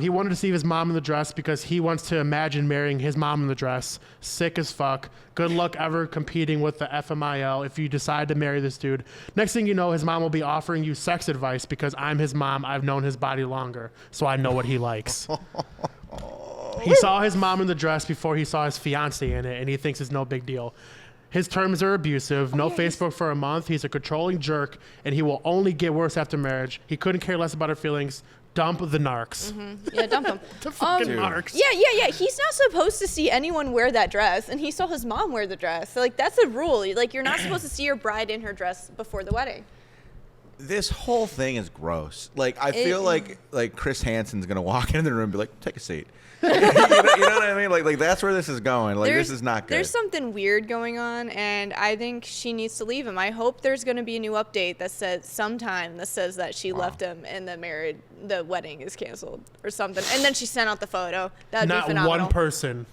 He wanted to see his mom in the dress because he wants to imagine marrying his mom in the dress. Sick as fuck. Good luck ever competing with the FMIL if you decide to marry this dude. Next thing you know, his mom will be offering you sex advice because I'm his mom. I've known his body longer, so I know what he likes. He saw his mom in the dress before he saw his fiance in it, and he thinks it's no big deal. His terms are abusive. No Facebook for a month. He's a controlling jerk, and he will only get worse after marriage. He couldn't care less about her feelings. Dump the narcs. Yeah, dump him. The fucking narcs. Yeah. He's not supposed to see anyone wear that dress, and he saw his mom wear the dress. So, like, that's a rule. Like, you're not supposed to see your bride in her dress before the wedding. This whole thing is gross. Like, I feel like Chris Hansen's gonna walk into the room and be like, "Take a seat." you know what I mean? Like that's where this is going. Like, this is not good. There's something weird going on, and I think she needs to leave him. I hope there's going to be a new update that says that she left him and the wedding is canceled or something. And then she sent out the photo. That'd be phenomenal.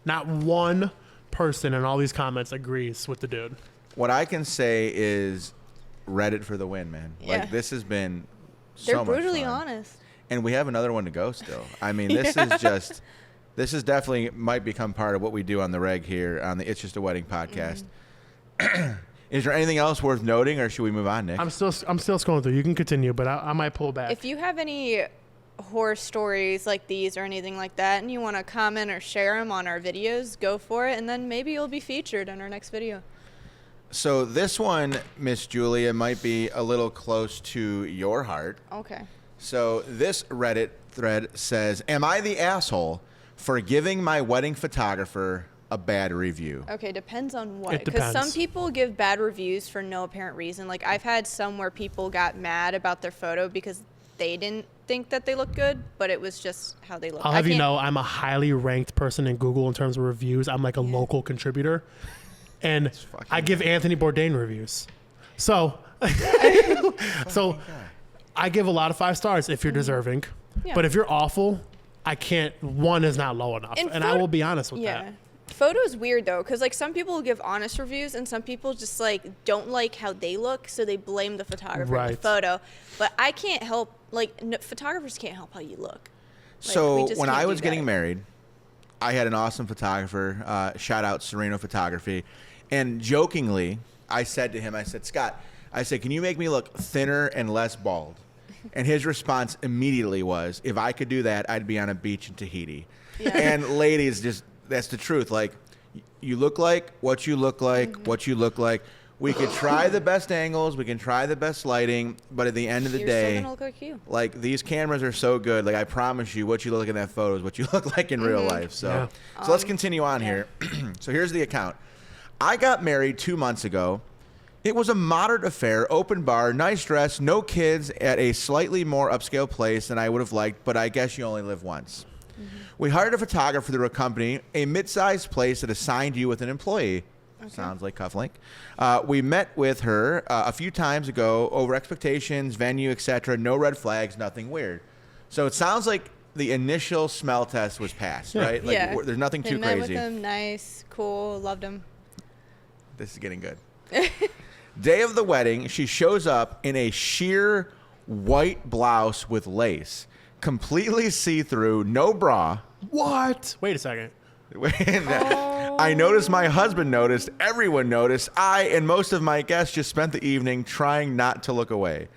Not one person in all these comments agrees with the dude. What I can say is Reddit for the win, man. Yeah. Like, this has been They're so brutally much fun. honest. And we have another one to go still. I mean, this is definitely might become part of what we do on the reg here on the It's Just a Wedding podcast. Is there anything else worth noting, or should we move on, Nick? I'm still scrolling through. You can continue, but I might pull back. If you have any horror stories like these or anything like that, and you want to comment or share them on our videos, go for it, and then maybe you'll be featured in our next video. So this one, Miss Julia, might be a little close to your heart. Okay. So this Reddit thread says, "Am I the asshole for giving my wedding photographer a bad review?" Okay, depends on what. It Because depends. some people give bad reviews for no apparent reason. Like, I've had some where people got mad about their photo because they didn't think that they looked good, but it was just how they looked. I'll have you know, I'm a highly ranked person in Google in terms of reviews. I'm like a local contributor. And I give Anthony Bourdain reviews. So, I give a lot of 5 stars if you're deserving. Yeah. But if you're awful, I can't. 1 is not low enough. And I will be honest with that. Photo's weird, though, because, like, some people give honest reviews, and some people just, like, don't like how they look, so they blame the photographer in the photo. But I can't help, like, photographers can't help how you look. So when I was getting married, I had an awesome photographer. Shout out Sereno Photography. And jokingly, I said to him, I said, "Scott," I said, "can you make me look thinner and less bald?" And his response immediately was, "If I could do that, I'd be on a beach in Tahiti." Yeah. And ladies, just that's the truth. Like, you look like what you look like, what you look like. We could try the best angles, we can try the best lighting, but at the end of the You're still day, gonna look like you. like these cameras are so good. Like I promise you, what you look like in that photo is what you look like in real life. So, so let's continue on here. So here's the account. I got married 2 months ago. It was a moderate affair, open bar, nice dress, no kids, at a slightly more upscale place than I would have liked, but I guess you only live once. We hired a photographer through a company, a mid-sized place that assigned you with an employee. Sounds like cufflink. We met with her a few times ago over expectations, venue, etc. No red flags, nothing weird. So it sounds like the initial smell test was passed, right? Like there's nothing too met crazy. With him, nice, cool, loved him. This is getting good. Day of the wedding, she shows up in a sheer white blouse with lace, completely see-through, no bra. What? Wait a second. I noticed, my husband noticed, everyone noticed. I and most of my guests just spent the evening trying not to look away.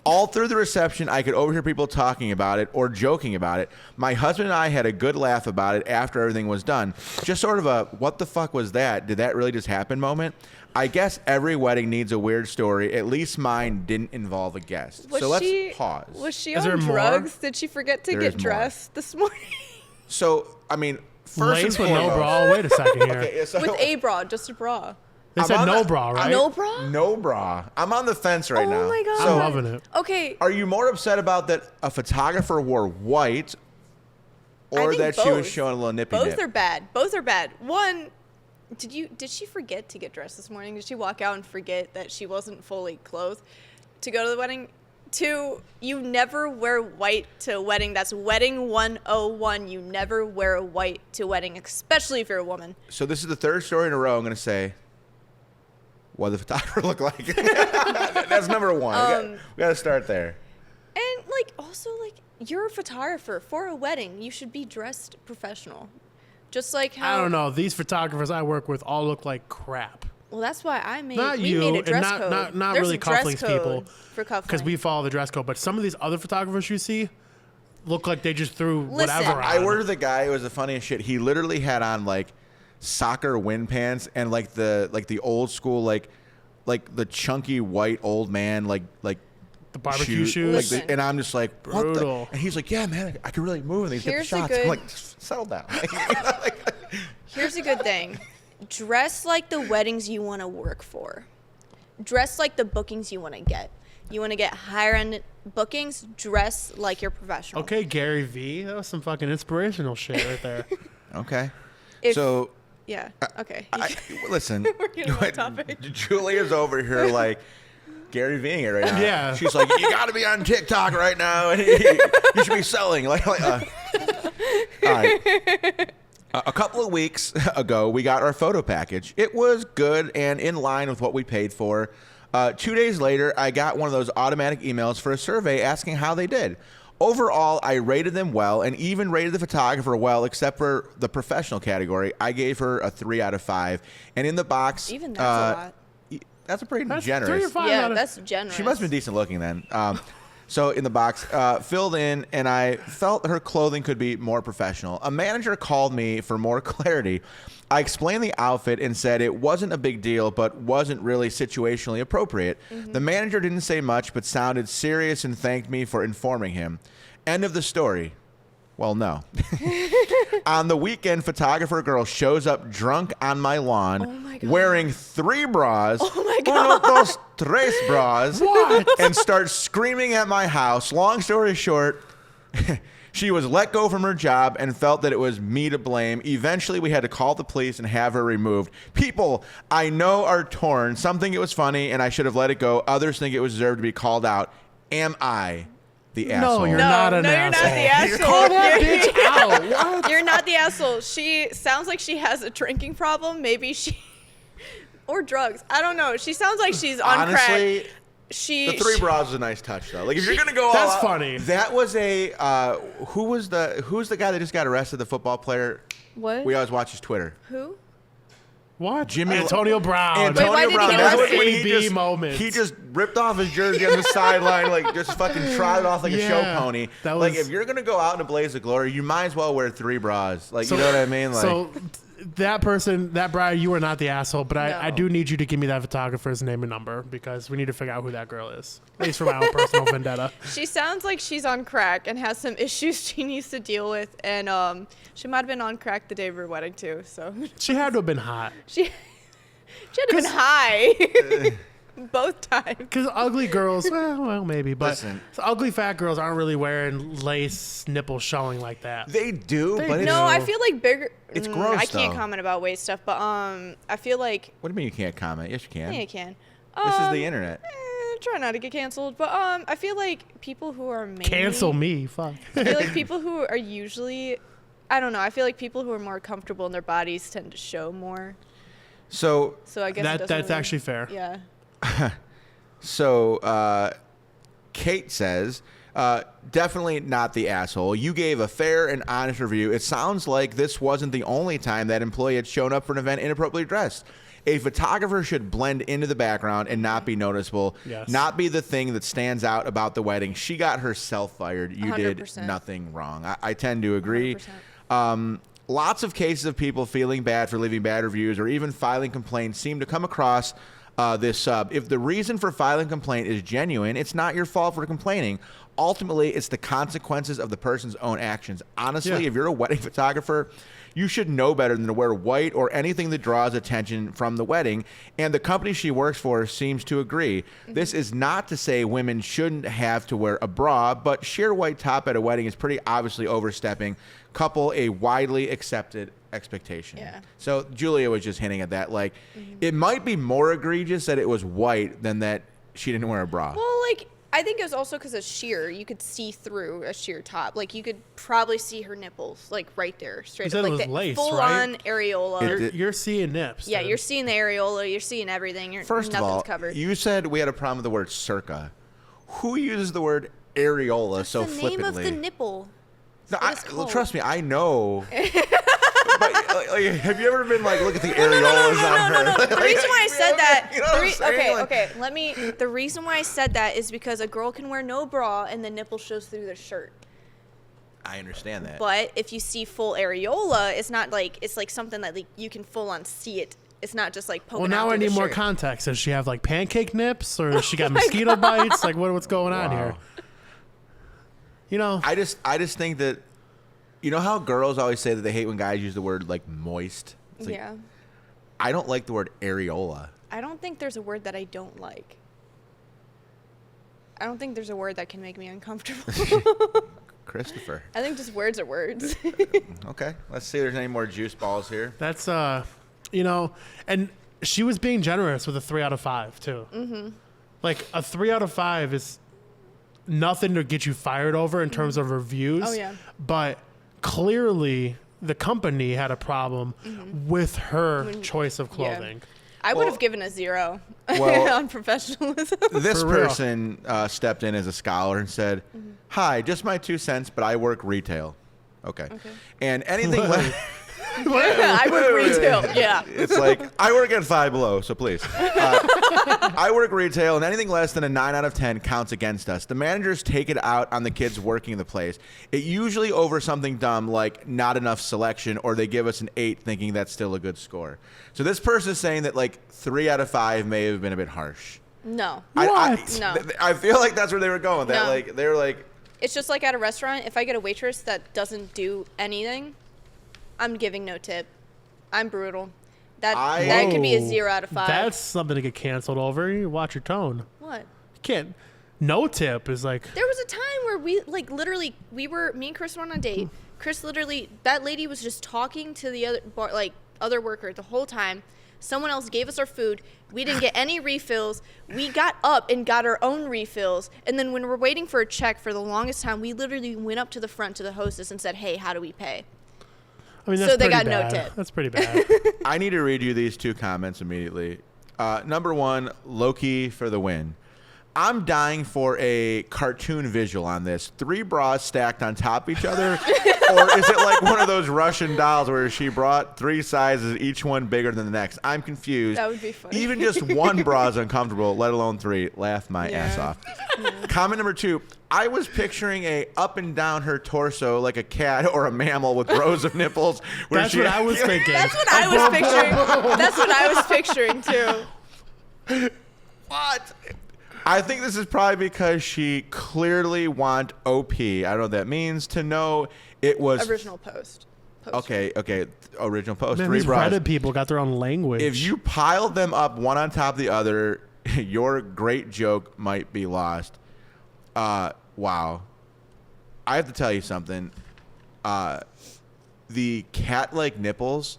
All through the reception, I could overhear people talking about it or joking about it. My husband and I had a good laugh about it after everything was done. Just sort of a, what the fuck was that? Did that really just happen moment? I guess every wedding needs a weird story. At least mine didn't involve a guest. So let's pause. Was she Is on there more? drugs? Did she forget to There get is more. dressed this morning? So, I mean, first Lace and with no foremost- bra? Wait a second here. Okay, so With a bra, just a bra. They I'm said on no the- bra, right? No bra? No bra. I'm on the fence right now. Oh my god. So, I'm loving it. Okay. are you more upset about that a photographer wore white, I or think that she was both. showing a little nippy Both nip? are bad. Both are bad. One, did she forget to get dressed this morning? Did she walk out and forget that she wasn't fully clothed to go to the wedding? Two, you never wear white to a wedding. That's wedding 101. You never wear white to a wedding, especially if you're a woman. So this is the third story in a row I'm going to say what the photographer looked like. That's number one. We got to start there. And like also like you're a photographer for a wedding. You should be dressed professional. Just like how I don't know. These photographers I work with all look like crap. Well, that's why I made Not we you, made a and dress not- code. not There's really a dress cufflinks code people, for cufflinks. Because we follow the dress code. But some of these other photographers you see look like they just threw whatever on. I ordered the guy. It was the funniest shit. He literally had on like soccer wind pants and like the old school like the chunky white old man like The barbecue shoes. Like Listen. and I'm just like what the? Brutal. And he's like, yeah, man, I can really move. And he's get the Here's a shots. good- I'm like, settle down. Here's a good thing. Dress like the weddings you want to work for. Dress like the bookings you want to get. You want to get higher end bookings, dress like you're professional. Okay, Gary V. That was some fucking inspirational shit right there. Okay. If- So Yeah. Okay. listen, We're getting off topic. Julia's over here like Gary Ving it right now. Yeah. She's like, you got to be on TikTok right now. And you should be selling. All right. A couple of weeks ago, we got our photo package. It was good and in line with what we paid for. 2 days later, I got one of those automatic emails for a survey asking how they did. Overall, I rated them well and even rated the photographer well, except for the professional category. I gave her a 3 out of 5. And in the box, Even that's a lot. that's a pretty That's generous. 3 or 5 Yeah, out of- that's generous. She must have been decent looking then. So in the box, filled in, and I felt her clothing could be more professional. A manager called me for more clarity. I explained the outfit and said it wasn't a big deal, but wasn't really situationally appropriate. The manager didn't say much, but sounded serious and thanked me for informing him. End of the story. Well, no. On the weekend, photographer girl shows up drunk on my lawn, Oh my God. wearing 3 bras. Oh my Uno, God. dos, tres bras. What? And starts screaming at my house. Long story short, she was let go from her job and felt that it was me to blame. Eventually, we had to call the police and have her removed. People I know are torn. Some think it was funny and I should have let it go. Others think it was deserved to be called out. Am I the asshole? No, you're No, not an no, you're asshole. not the asshole. Call that bitch out. What? You're not the asshole. She sounds like she has a drinking problem. Maybe she, or drugs. I don't know. She sounds like she's on Honestly, crack. She the 3 bras was a nice touch, though. Like if you're gonna go all That's out- funny. That was a who's the guy that just got arrested? The football player. What? We always watch his Twitter. Who? What? Jimmy- Antonio Brown. Antonio why did he Brown. get That's arrested? when AB moments. he just ripped off his jersey on the sideline, like just fucking trotted off like a show Yeah, pony. that Like was- if you're gonna go out in a blaze of glory, you might as well wear 3 bras. Like you know what I mean? Like So that person, that bride, you are not the asshole, but I No. do need you to give me that photographer's name and number because we need to figure out who that girl is. At least for my own personal vendetta. She sounds like she's on crack and has some issues she needs to deal with, and she might have been on crack the day of her wedding too. So She had to have been hot. she had to have been high both times. Because ugly girls, well, maybe, but Listen. ugly fat girls aren't really wearing lace nipples showing like that. They do, but it's, No, I feel like bigger. It's gross, I can't though. comment about waist stuff, but I feel like What do you mean you can't comment? Yes, you can. yeah, you can. This is the internet. Try not to get canceled, but I feel like people who are mainly Cancel me, fuck. I feel like people who are usually, I don't know. I feel like people who are more comfortable in their bodies tend to show more. So, So I guess it That's doesn't really- actually fair. Yeah. Kate says, definitely not the asshole. You gave a fair and honest review. It sounds like this wasn't the only time that employee had shown up for an event inappropriately dressed. A photographer should blend into the background and not be noticeable, Yes. not be the thing that stands out about the wedding. She got herself fired. You did 100%. nothing wrong. I tend to agree. 100%. Lots of cases of people feeling bad for leaving bad reviews or even filing complaints seem to come across this sub. If the reason for filing complaint is genuine, it's not your fault for complaining. Ultimately, it's the consequences of the person's own actions. Honestly, Yeah. if you're a wedding photographer, you should know better than to wear white or anything that draws attention from the wedding. And the company she works for seems to agree. This is not to say women shouldn't have to wear a bra, but sheer white top at a wedding is pretty obviously overstepping. Couple a widely accepted expectation. Yeah. So Julia was just hinting at that. Like, it might be more egregious that it was white than that she didn't wear a bra. Well, like I think it was also because of sheer. You could see through a sheer top. Like you could probably see her nipples, like right there, straight said up, it like was the lace, full right? on areola. You're seeing nips. Yeah, dude. you're seeing the areola. You're seeing everything. First of nothing's all, covered. you said we had a problem with the word circa. Who uses the word areola That's so the flippantly? name of the nipple. No, what it's well, called. trust me, I know. But like, have you ever been like, look at the areolas on her? No. The reason why I said that. You know what I'm saying? Okay. Let me. The reason why I said that is because a girl can wear no bra and the nipple shows through their shirt. I understand that. But if you see full areola, it's not like it's like something that like you can full on see it. It's not just like poking Well, now out I through need the more shirt. context. Does she have like pancake nips or does she got mosquito bites? Like what's going on here? You know, I just think that, you know how girls always say that they hate when guys use the word like moist? It's like, Yeah. I don't like the word areola. I don't think there's a word that I don't like. I don't think there's a word that can make me uncomfortable. Christopher. I think just words are words. Okay, let's see if there's any more juice balls here. that's you know, and she was being generous with a 3 out of 5 too. Mm-hmm. Like a 3 out of 5 is nothing to get you fired over in terms of reviews. Oh, yeah. But clearly the company had a problem with her choice of Yeah. clothing. I would Well- have given a 0 Well- on professionalism. This For real. person stepped in as a scholar and said, "Hi, just my 2 cents, but I work retail." Okay. And anything less. I work retail. Yeah. It's like, I work at Five Below, so please. I work retail, and anything less than a 9 out of 10 counts against us. The managers take it out on the kids working the place. It usually over something dumb like not enough selection, or they give us an 8 thinking that's still a good score. So this person is saying that like 3 out of 5 may have been a bit harsh. No. What? No. I feel like that's where they were going. That No. like they're like, It's just like at a restaurant, if I get a waitress that doesn't do anything, I'm giving no tip. I'm brutal. That could be a Whoa. 0 out of 5. That's something to get canceled over. You watch your tone. What? You can't. No tip is like. There was a time where we like literally me and Chris were on a date. Chris literally, that lady was just talking to the other worker the whole time. Someone else gave us our food. We didn't get any refills. We got up and got our own refills. And then when we're waiting for a check for the longest time, we literally went up to the front to the hostess and said, "Hey, how do we pay?" I mean, So that's they pretty got no bad. tip. That's pretty bad. I need to read you these 2 comments immediately. Number 1, Loki for the win. I'm dying for a cartoon visual on this. 3 bras stacked on top of each other? Or is it like one of those Russian dolls where she brought 3 sizes, each one bigger than the next? I'm confused. That would be funny. Even just 1 bra is uncomfortable, let alone 3. Laugh my ass off. Comment number 2. I was picturing a up and down her torso like a cat or a mammal with rows of nipples. That's what I was thinking. That's what I was picturing. That's what I was picturing too. What? I think this is probably because she clearly want OP. I don't know what that means. To know it was Original post. Okay. Original post. Man, 3 these bras. Reddit people got their own language. If you piled them up one on top of the other, your great joke might be lost. Wow. I have to tell you something. The cat-like nipples,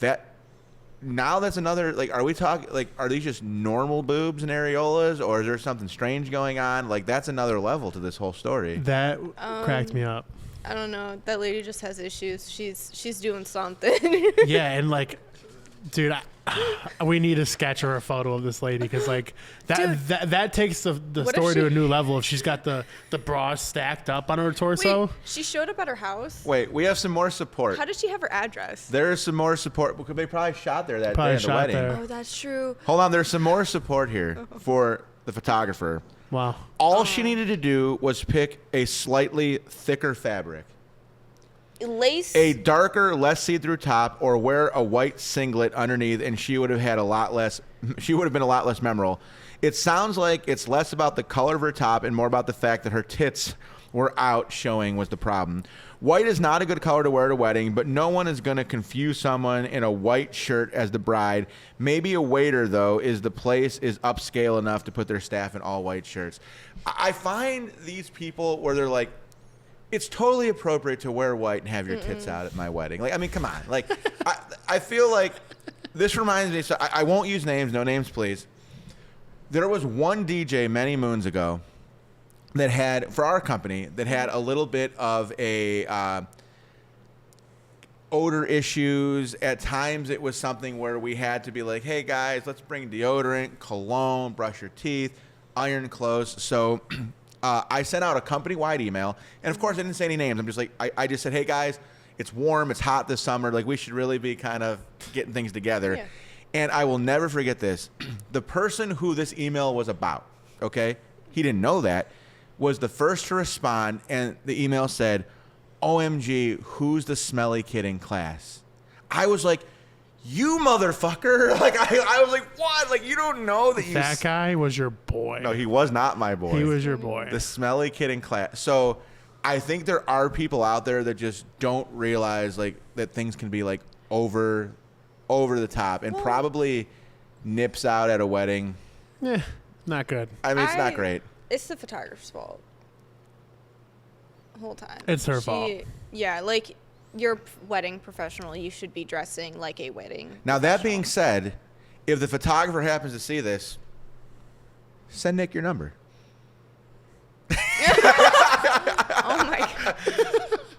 that's another, like, are we talking, like, are these just normal boobs and areolas, or is there something strange going on? Like, that's another level to this whole story. That cracked me up. I don't know. That lady just has issues. She's doing something. Yeah, and like, dude, we need a sketch or a photo of this lady because like that takes the story to a new level. If she's got the bras stacked up on her torso. Wait, she showed up at her house. Wait, we have some more support. How did she have her address? There is some more support because they probably shot there that Probably day at the shot wedding. there. Oh, that's true. Hold on, there's some more support here for the photographer. Wow. All she needed to do was pick a slightly thicker fabric. Lace. A darker, less see-through top, or wear a white singlet underneath, and she would have had a lot less. She would have been a lot less memorable. It sounds like it's less about the color of her top and more about the fact that her tits were out showing was the problem. White is not a good color to wear at a wedding, but no one is going to confuse someone in a white shirt as the bride. Maybe a waiter, though, is the place is upscale enough to put their staff in all white shirts. I find these people where they're like, it's totally appropriate to wear white and have your tits out at my wedding. Like, I mean, come on. Like, I feel like this reminds me, so I won't use names, no names, please. There was one DJ many moons ago that had, for our company, that had a little bit of a odor issues. At times it was something where we had to be like, hey guys, let's bring deodorant, cologne, brush your teeth, iron clothes. So I sent out a company-wide email, and of course I didn't say any names. I'm just like, I just said, hey guys, it's warm, it's hot this summer, like we should really be kind of getting things together. Yeah. And I will never forget this. The person who this email was about, okay, he didn't know that, was the first to respond, and the email said, OMG, who's the smelly kid in class? I was like, you motherfucker. Like, I was like, what? Like, you don't know that you... That guy was your boy. No, he was not my boy. He was your boy. The smelly kid in class. So I think there are people out there that just don't realize, like, that things can be, like, over the top and probably nips out at a wedding. Not good. I mean, it's not great. It's the photographer's fault. The whole time. It's her fault. Yeah, like, you're a wedding professional. You should be dressing like a wedding Now, that being said, if the photographer happens to see this, send Nick your number. Oh, my God.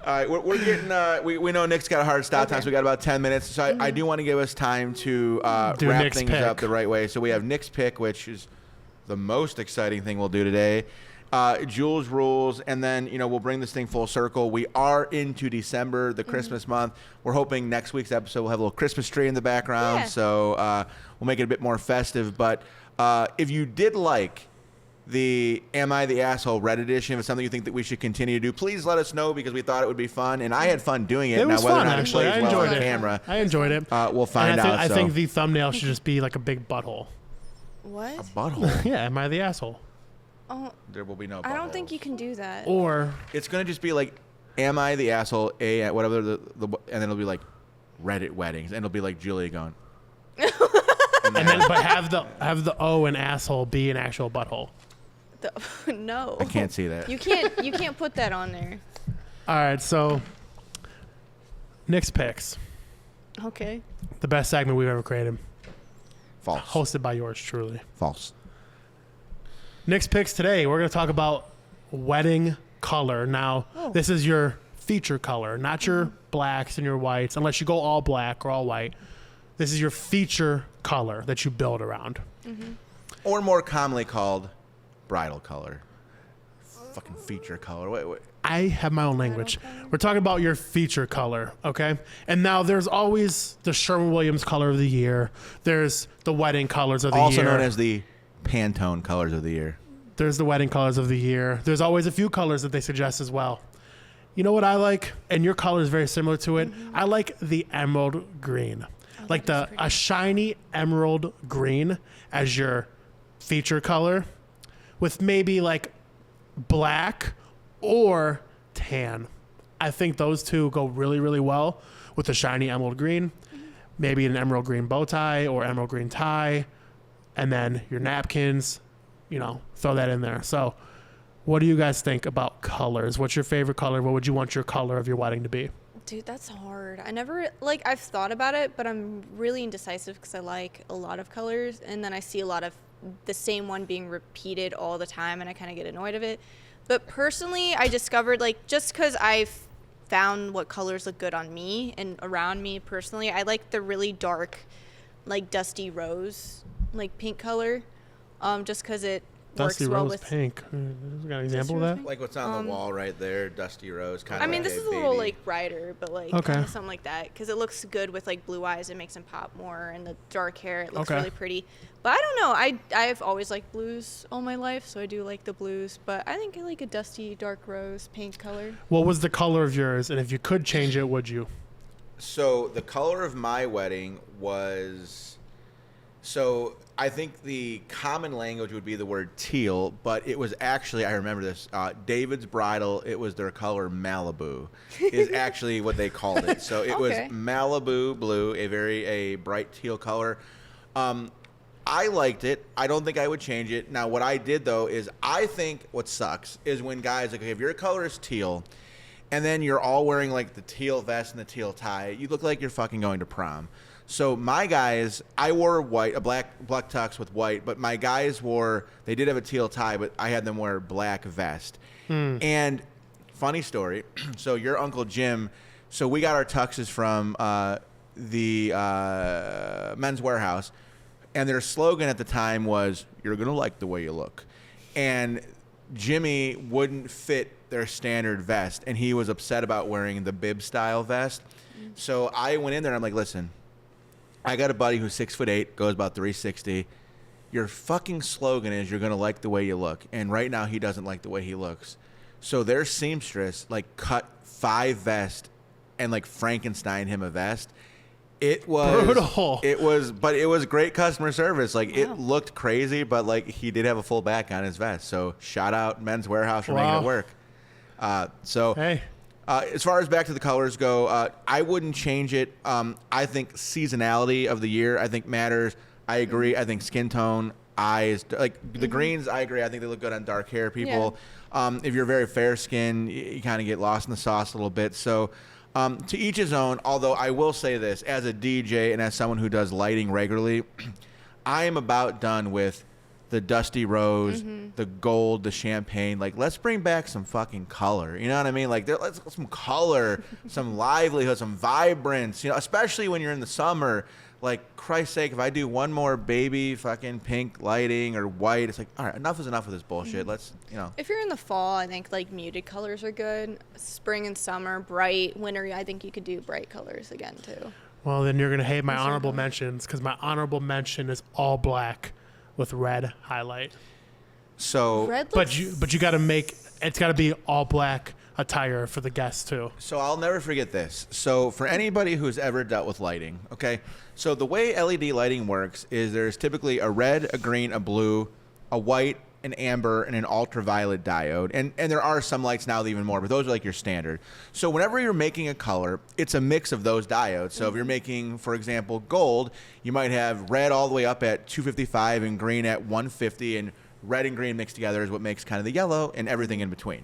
All right, we're getting, we know Nick's got a hard stop time, so we got about 10 minutes. So I do want to give us time to wrap Nick's things pick. up the right way. So we have Nick's pick, which is the most exciting thing we'll do today. Jules rules, and then, you know, we'll bring this thing full circle. We are into December, the Christmas month. We're hoping next week's episode will have a little Christmas tree in the background, Yeah. so we'll make it a bit more festive. But if you did like the Am I the Asshole Red edition, if it's something you think that we should continue to do, please let us know, because we thought it would be fun, and I had fun doing it. It was now, whether fun, or not actually. it I plays well enjoyed on it. camera, I enjoyed it. we'll find out. I so. think the thumbnail should just be like a big butthole. What? Butthole. Yeah, am I the asshole? Oh, There will be no I don't think buttholes. you can do that. Or It's going to just be like, am I the asshole? Whatever and then it'll be like Reddit weddings, and it'll be like Julia going. and then but have the O in asshole be an actual butthole. No. I can't see that. You can't put that on there. All right, so Nick's picks, Okay. the best segment we've ever created, False. hosted by yours truly. False. Nick's picks today. We're going to talk about wedding color. Now, this is your feature color, not your blacks and your whites, unless you go all black or all white. This is your feature color that you build around. Or more commonly called bridal color, fucking feature color. Wait. I have my own language. We're talking about your feature color, okay? And now there's always the Sherwin-Williams color of the year. There's the wedding colors of the year. Also known as the Pantone colors of the year. There's the wedding colors of the year. There's always a few colors that they suggest as well. You know what I like? And your color is very similar to it. I like the emerald green. Like a shiny emerald green as your feature color with maybe like black or tan. I think those two go really, really well with the shiny emerald green. Maybe an emerald green bow tie or emerald green tie. And then your napkins, throw that in there. So what do you guys think about colors? What's your favorite color? What would you want your color of your wedding to be? Dude, that's hard. I've thought about it, but I'm really indecisive because I like a lot of colors. And then I see a lot of the same one being repeated all the time and I kind of get annoyed of it. But personally, I discovered, just because I've found what colors look good on me and around me personally, I like the really dark, dusty rose, pink color, just because it Dusty works well rose with pink. You got an example of that? Like what's on the wall right there, Dusty Rose. Kind of. this is a little brighter, but Okay. kind of something like that because it looks good with blue eyes. It makes them pop more, and the dark hair it looks really pretty. But I don't know. I've always liked blues all my life, so I do like the blues. But I think I like a dusty dark rose pink color. What was the color of yours? And if you could change it, would you? So the color of my wedding was, I think the common language would be the word teal, but it was actually, I remember this, David's Bridal, it was their color Malibu, is actually what they called it. So it was Malibu blue, a bright teal color. I liked it. I don't think I would change it. Now, what I did, though, is I think what sucks is when guys, if your color is teal, and then you're all wearing, the teal vest and the teal tie, you look like you're fucking going to prom. So my guys, I wore white, a black tux with white, but my guys they did have a teal tie, but I had them wear black vest. And funny story, so your Uncle Jim, so we got our tuxes from the Men's Warehouse, and their slogan at the time was, "You're going to like the way you look." And Jimmy wouldn't fit their standard vest, and he was upset about wearing the bib style vest. So I went in there and I'm like, listen, I got a buddy who's 6'8", goes about 360. Your fucking slogan is you're going to like the way you look. And right now he doesn't like the way he looks. So their seamstress cut 5 vests and Frankenstein him a vest. It was brutal. It was great customer service. It looked crazy, but he did have a full back on his vest. So shout out Men's Warehouse for making it work. Hey. As far as back to the colors go, I wouldn't change it. I think seasonality of the year, I think matters. I agree. I think skin tone, eyes, the greens, I agree. I think they look good on dark hair people. Yeah. If you're very fair skinned, you kind of get lost in the sauce a little bit. So to each his own, although I will say this, as a DJ and as someone who does lighting regularly, I am about done with the dusty rose, the gold, the champagne. Let's bring back some fucking color. You know what I mean? Let's some color, some livelihood, some vibrance. Especially when you're in the summer. Christ's sake, if I do one more baby fucking pink lighting or white, it's all right, enough is enough of this bullshit. Let's, If you're in the fall, I think muted colors are good. Spring and summer, bright. Winter, I think you could do bright colors again too. Well, then you're gonna hate my honorable mentions because my honorable mention is all black with red highlight. So, red but you got to it's got to be all black attire for the guests too. So I'll never forget this. So for anybody who's ever dealt with lighting, okay, so the way LED lighting works is there's typically a red, a green, a blue, a white, an amber, and an ultraviolet diode. And there are some lights now that even more, but those are your standard. So whenever you're making a color, it's a mix of those diodes. So if you're making, for example, gold, you might have red all the way up at 255 and green at 150, and red and green mixed together is what makes kind of the yellow and everything in between.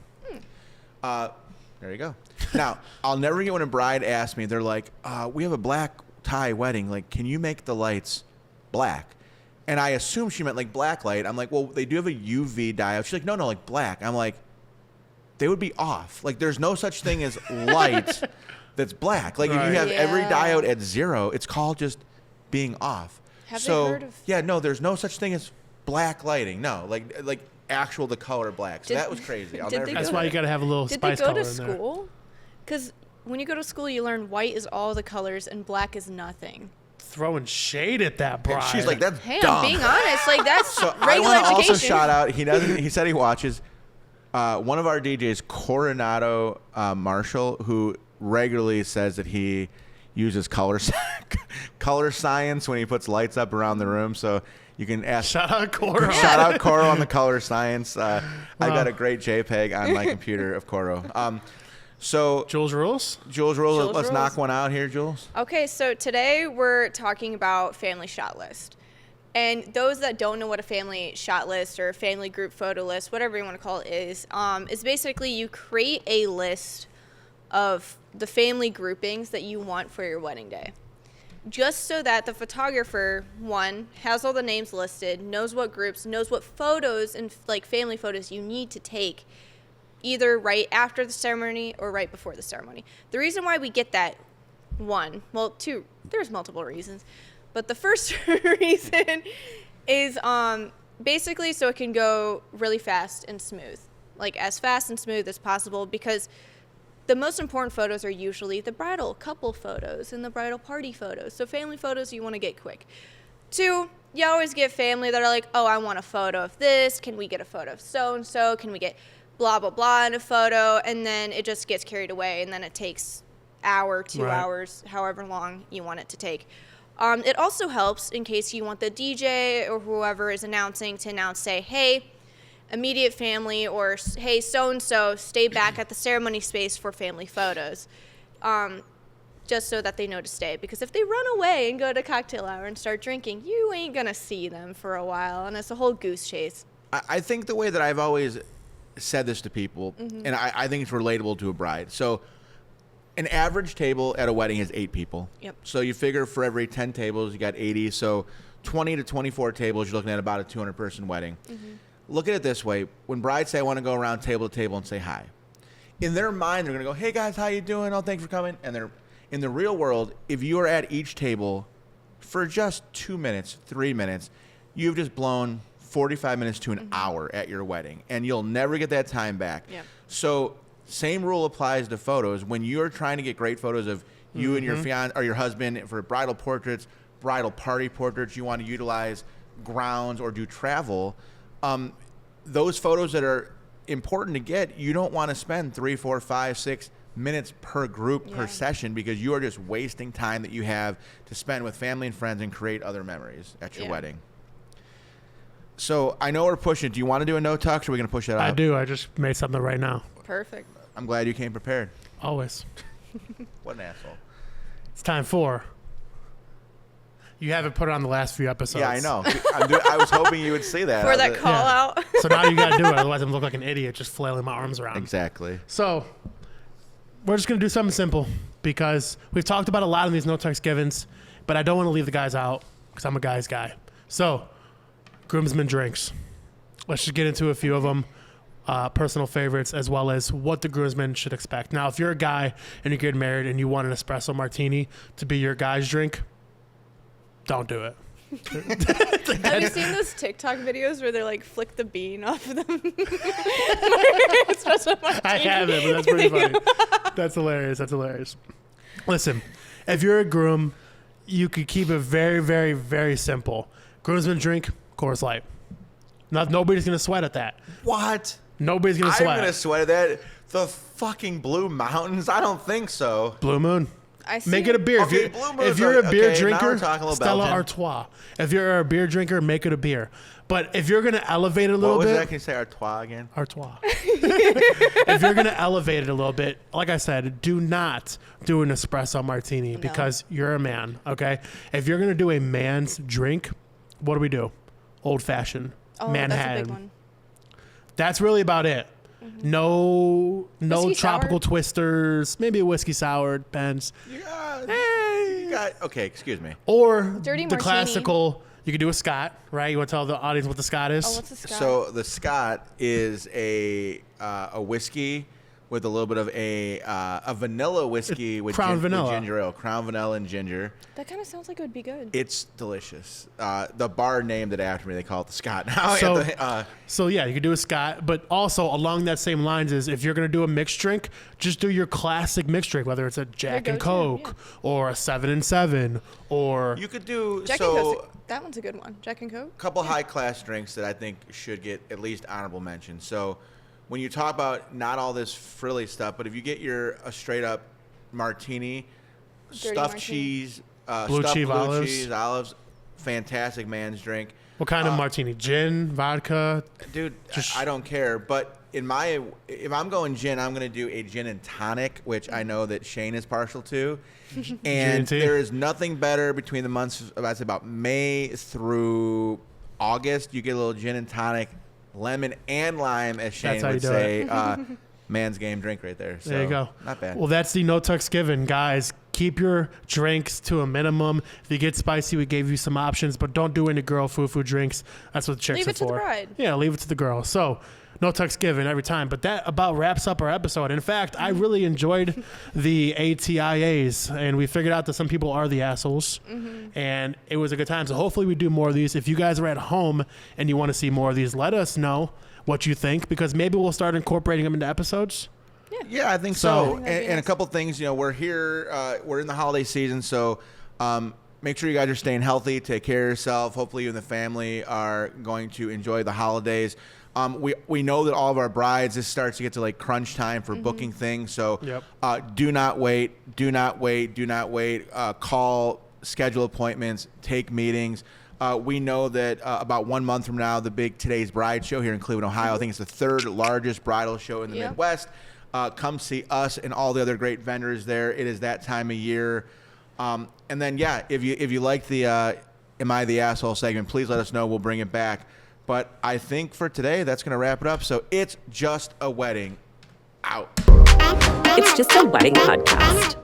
There you go. Now, I'll never forget when a bride asked me, they're like, we have a black tie wedding. Can you make the lights black? And I assumed she meant black light. I'm like, well, they do have a UV diode. She's like, no, black. I'm like, they would be off. There's no such thing as light that's black. If you have every diode at 0, it's called just being off. Have they heard of... Yeah, no, there's no such thing as black lighting. No, the color black. So that was crazy. That's why you got to have a little spice color in there. Did they go to school? Because when you go to school, you learn white is all the colors and black is nothing. Throwing shade at that bride. She's like, that's Hey, dumb. I'm being honest. Like, that's So I regular want to education. also shout out. He said he watches one of our DJs, Coronado Marshall, who regularly says that he uses color science when he puts lights up around the room. So you can ask. Shout out Coro. Shout out Coro on the color science. I got a great JPEG on my computer of Coro. So Jules rules. Let's rules. knock one out here, Jules. Okay, so today we're talking about family shot list. And those that don't know what a family shot list or family group photo list, whatever you want to call it, is basically you create a list of the family groupings that you want for your wedding day. Just so that the photographer, one, has all the names listed, knows what groups, knows what photos and like family photos you need to take either right after the ceremony or right before the ceremony. The reason why we get that, two, there's multiple reasons. But the first reason is basically so it can go really fast and smooth. Like as fast and smooth as possible, because the most important photos are usually the bridal couple photos and the bridal party photos. So family photos you want to get quick. Two, you always get family that are like, oh, I want a photo of this. Can we get a photo of so-and-so? Can we get blah, blah, blah in a photo? And then it just gets carried away. And then it takes hour, 2 hours, however long you want it to take. It also helps in case you want the DJ or whoever is announcing to announce, say, hey, immediate family, or hey, so-and-so, stay back at the ceremony space for family photos, just so that they know to stay. Because if they run away and go to cocktail hour and start drinking, you ain't going to see them for a while, and it's a whole goose chase. I think the way that I've always said this to people, and I think it's relatable to a bride. So an average table at a wedding is 8 people. Yep. So you figure for every 10 tables, you got 80. So 20 to 24 tables, you're looking at about a 200-person wedding. Look at it this way. When brides say, I want to go around table to table and say hi, in their mind, they're going to go, hey, guys, how you doing? Oh, thanks for coming. And they're in the real world, if you are at each table for just 2 minutes, 3 minutes, you've just blown 45 minutes to an hour at your wedding, and you'll never get that time back. Yep. So same rule applies to photos. When you're trying to get great photos of you and your fiance or your husband for bridal portraits, bridal party portraits, you want to utilize grounds or do travel, those photos that are important to get, you don't want to spend 3, 4, 5, 6 minutes per group per session, because you are just wasting time that you have to spend with family and friends and create other memories at your wedding. So I know we're pushing. Do you want to do a no talk, or are we going to push that out? I do. I just made something right now. Perfect. I'm glad you came prepared. Always. What an asshole. It's time for. You haven't put it on the last few episodes. Yeah, I know. I was hoping you would see that. For that call out. So now you got to do it. Otherwise, I'm look like an idiot just flailing my arms around. Exactly. So we're just going to do something simple, because we've talked about a lot of these no talks givens, but I don't want to leave the guys out because I'm a guy's guy. So groomsmen drinks. Let's just get into a few of them. Personal favorites, as well as what the groomsmen should expect. Now, if you're a guy and you're getting married and you want an espresso martini to be your guy's drink, don't do it. Have you seen those TikTok videos where they're like flick the bean off of them? I haven't, but that's pretty funny. That's hilarious. That's hilarious. Listen, if you're a groom, you could keep it very, very, very simple. Groomsmen drink Coors Light. Nobody's going to sweat at that. What? Nobody's going to sweat. I'm going to sweat at that. The fucking Blue Mountains? I don't think so. Blue Moon. I see. Make it a beer. Okay, If you're a beer drinker, Stella Belgian. Artois. If you're a beer drinker, make it a beer. But if you're going to elevate it a little What was bit. that? Can you say Artois again? Artois. If you're going to elevate it a little bit, like I said, do not do an espresso martini because you're a man, okay? If you're going to do a man's drink, what do? Old fashioned. Manhattan. That's a big one. That's really about it. No Whiskey tropical sour? twisters. Maybe a whiskey sour, depends. Okay, excuse me. Or Dirty the martini. classical. You could do a Scott, right? You want to tell the audience what the Scott is? Oh, what's the Scott? So the Scott is a whiskey with a little bit of a vanilla whiskey with, Crown Vanilla. with ginger ale. Crown Vanilla and ginger. That kind of sounds like it would be good. It's delicious. The bar named it after me. They call it the Scott now. So yeah, you could do a Scott, but also along that same lines is if you're gonna do a mixed drink, just do your classic mixed drink, whether it's a Jack and Coke or a 7 and 7 or you could do Jack and Coke. That one's a good one. Jack and Coke. A couple high class drinks that I think should get at least honorable mention. So when you talk about not all this frilly stuff, but if you get a straight up martini, stuffed martini. cheese, Blue stuffed cheese, blue olives. cheese, olives, fantastic man's drink. what kind of martini? Gin, vodka? Dude, I don't care. But if I'm going gin, I'm going to do a gin and tonic, which I know that Shane is partial to. And G&T? there is nothing better between the months, I'd say about May through August. You get a little gin and tonic, lemon and lime, as Shane That's how you would do say. Man's game drink right there. So, There you go. Not bad. Well, that's the No Tux Given, guys. Keep your drinks to a minimum. If you get spicy, we gave you some options, but don't do any girl foo-foo drinks. That's what chicks Leave are it to the for. bride. Yeah, leave it to the girl. So, No Tux Given every time. But that about wraps up our episode. In fact, I really enjoyed the ATIAs, and we figured out that some people are the assholes, and it was a good time. So hopefully we do more of these. If you guys are at home and you want to see more of these, let us know what you think, because maybe we'll start incorporating them into episodes. Yeah, I think so. And a couple things, we're here, we're in the holiday season, so make sure you guys are staying healthy, take care of yourself. Hopefully you and the family are going to enjoy the holidays. We know that all of our brides, this starts to get to like crunch time for booking things, so do not wait. Call, schedule appointments, take meetings. We know that about 1 month from now, the big Today's Bride show here in Cleveland, Ohio, I think it's the third largest bridal show in the Midwest. Come see us and all the other great vendors there. It is that time of year. And then, if you like the Am I the Asshole segment, please let us know. We'll bring it back. But I think for today, that's going to wrap it up. So It's Just a Wedding. Out. It's just a wedding podcast.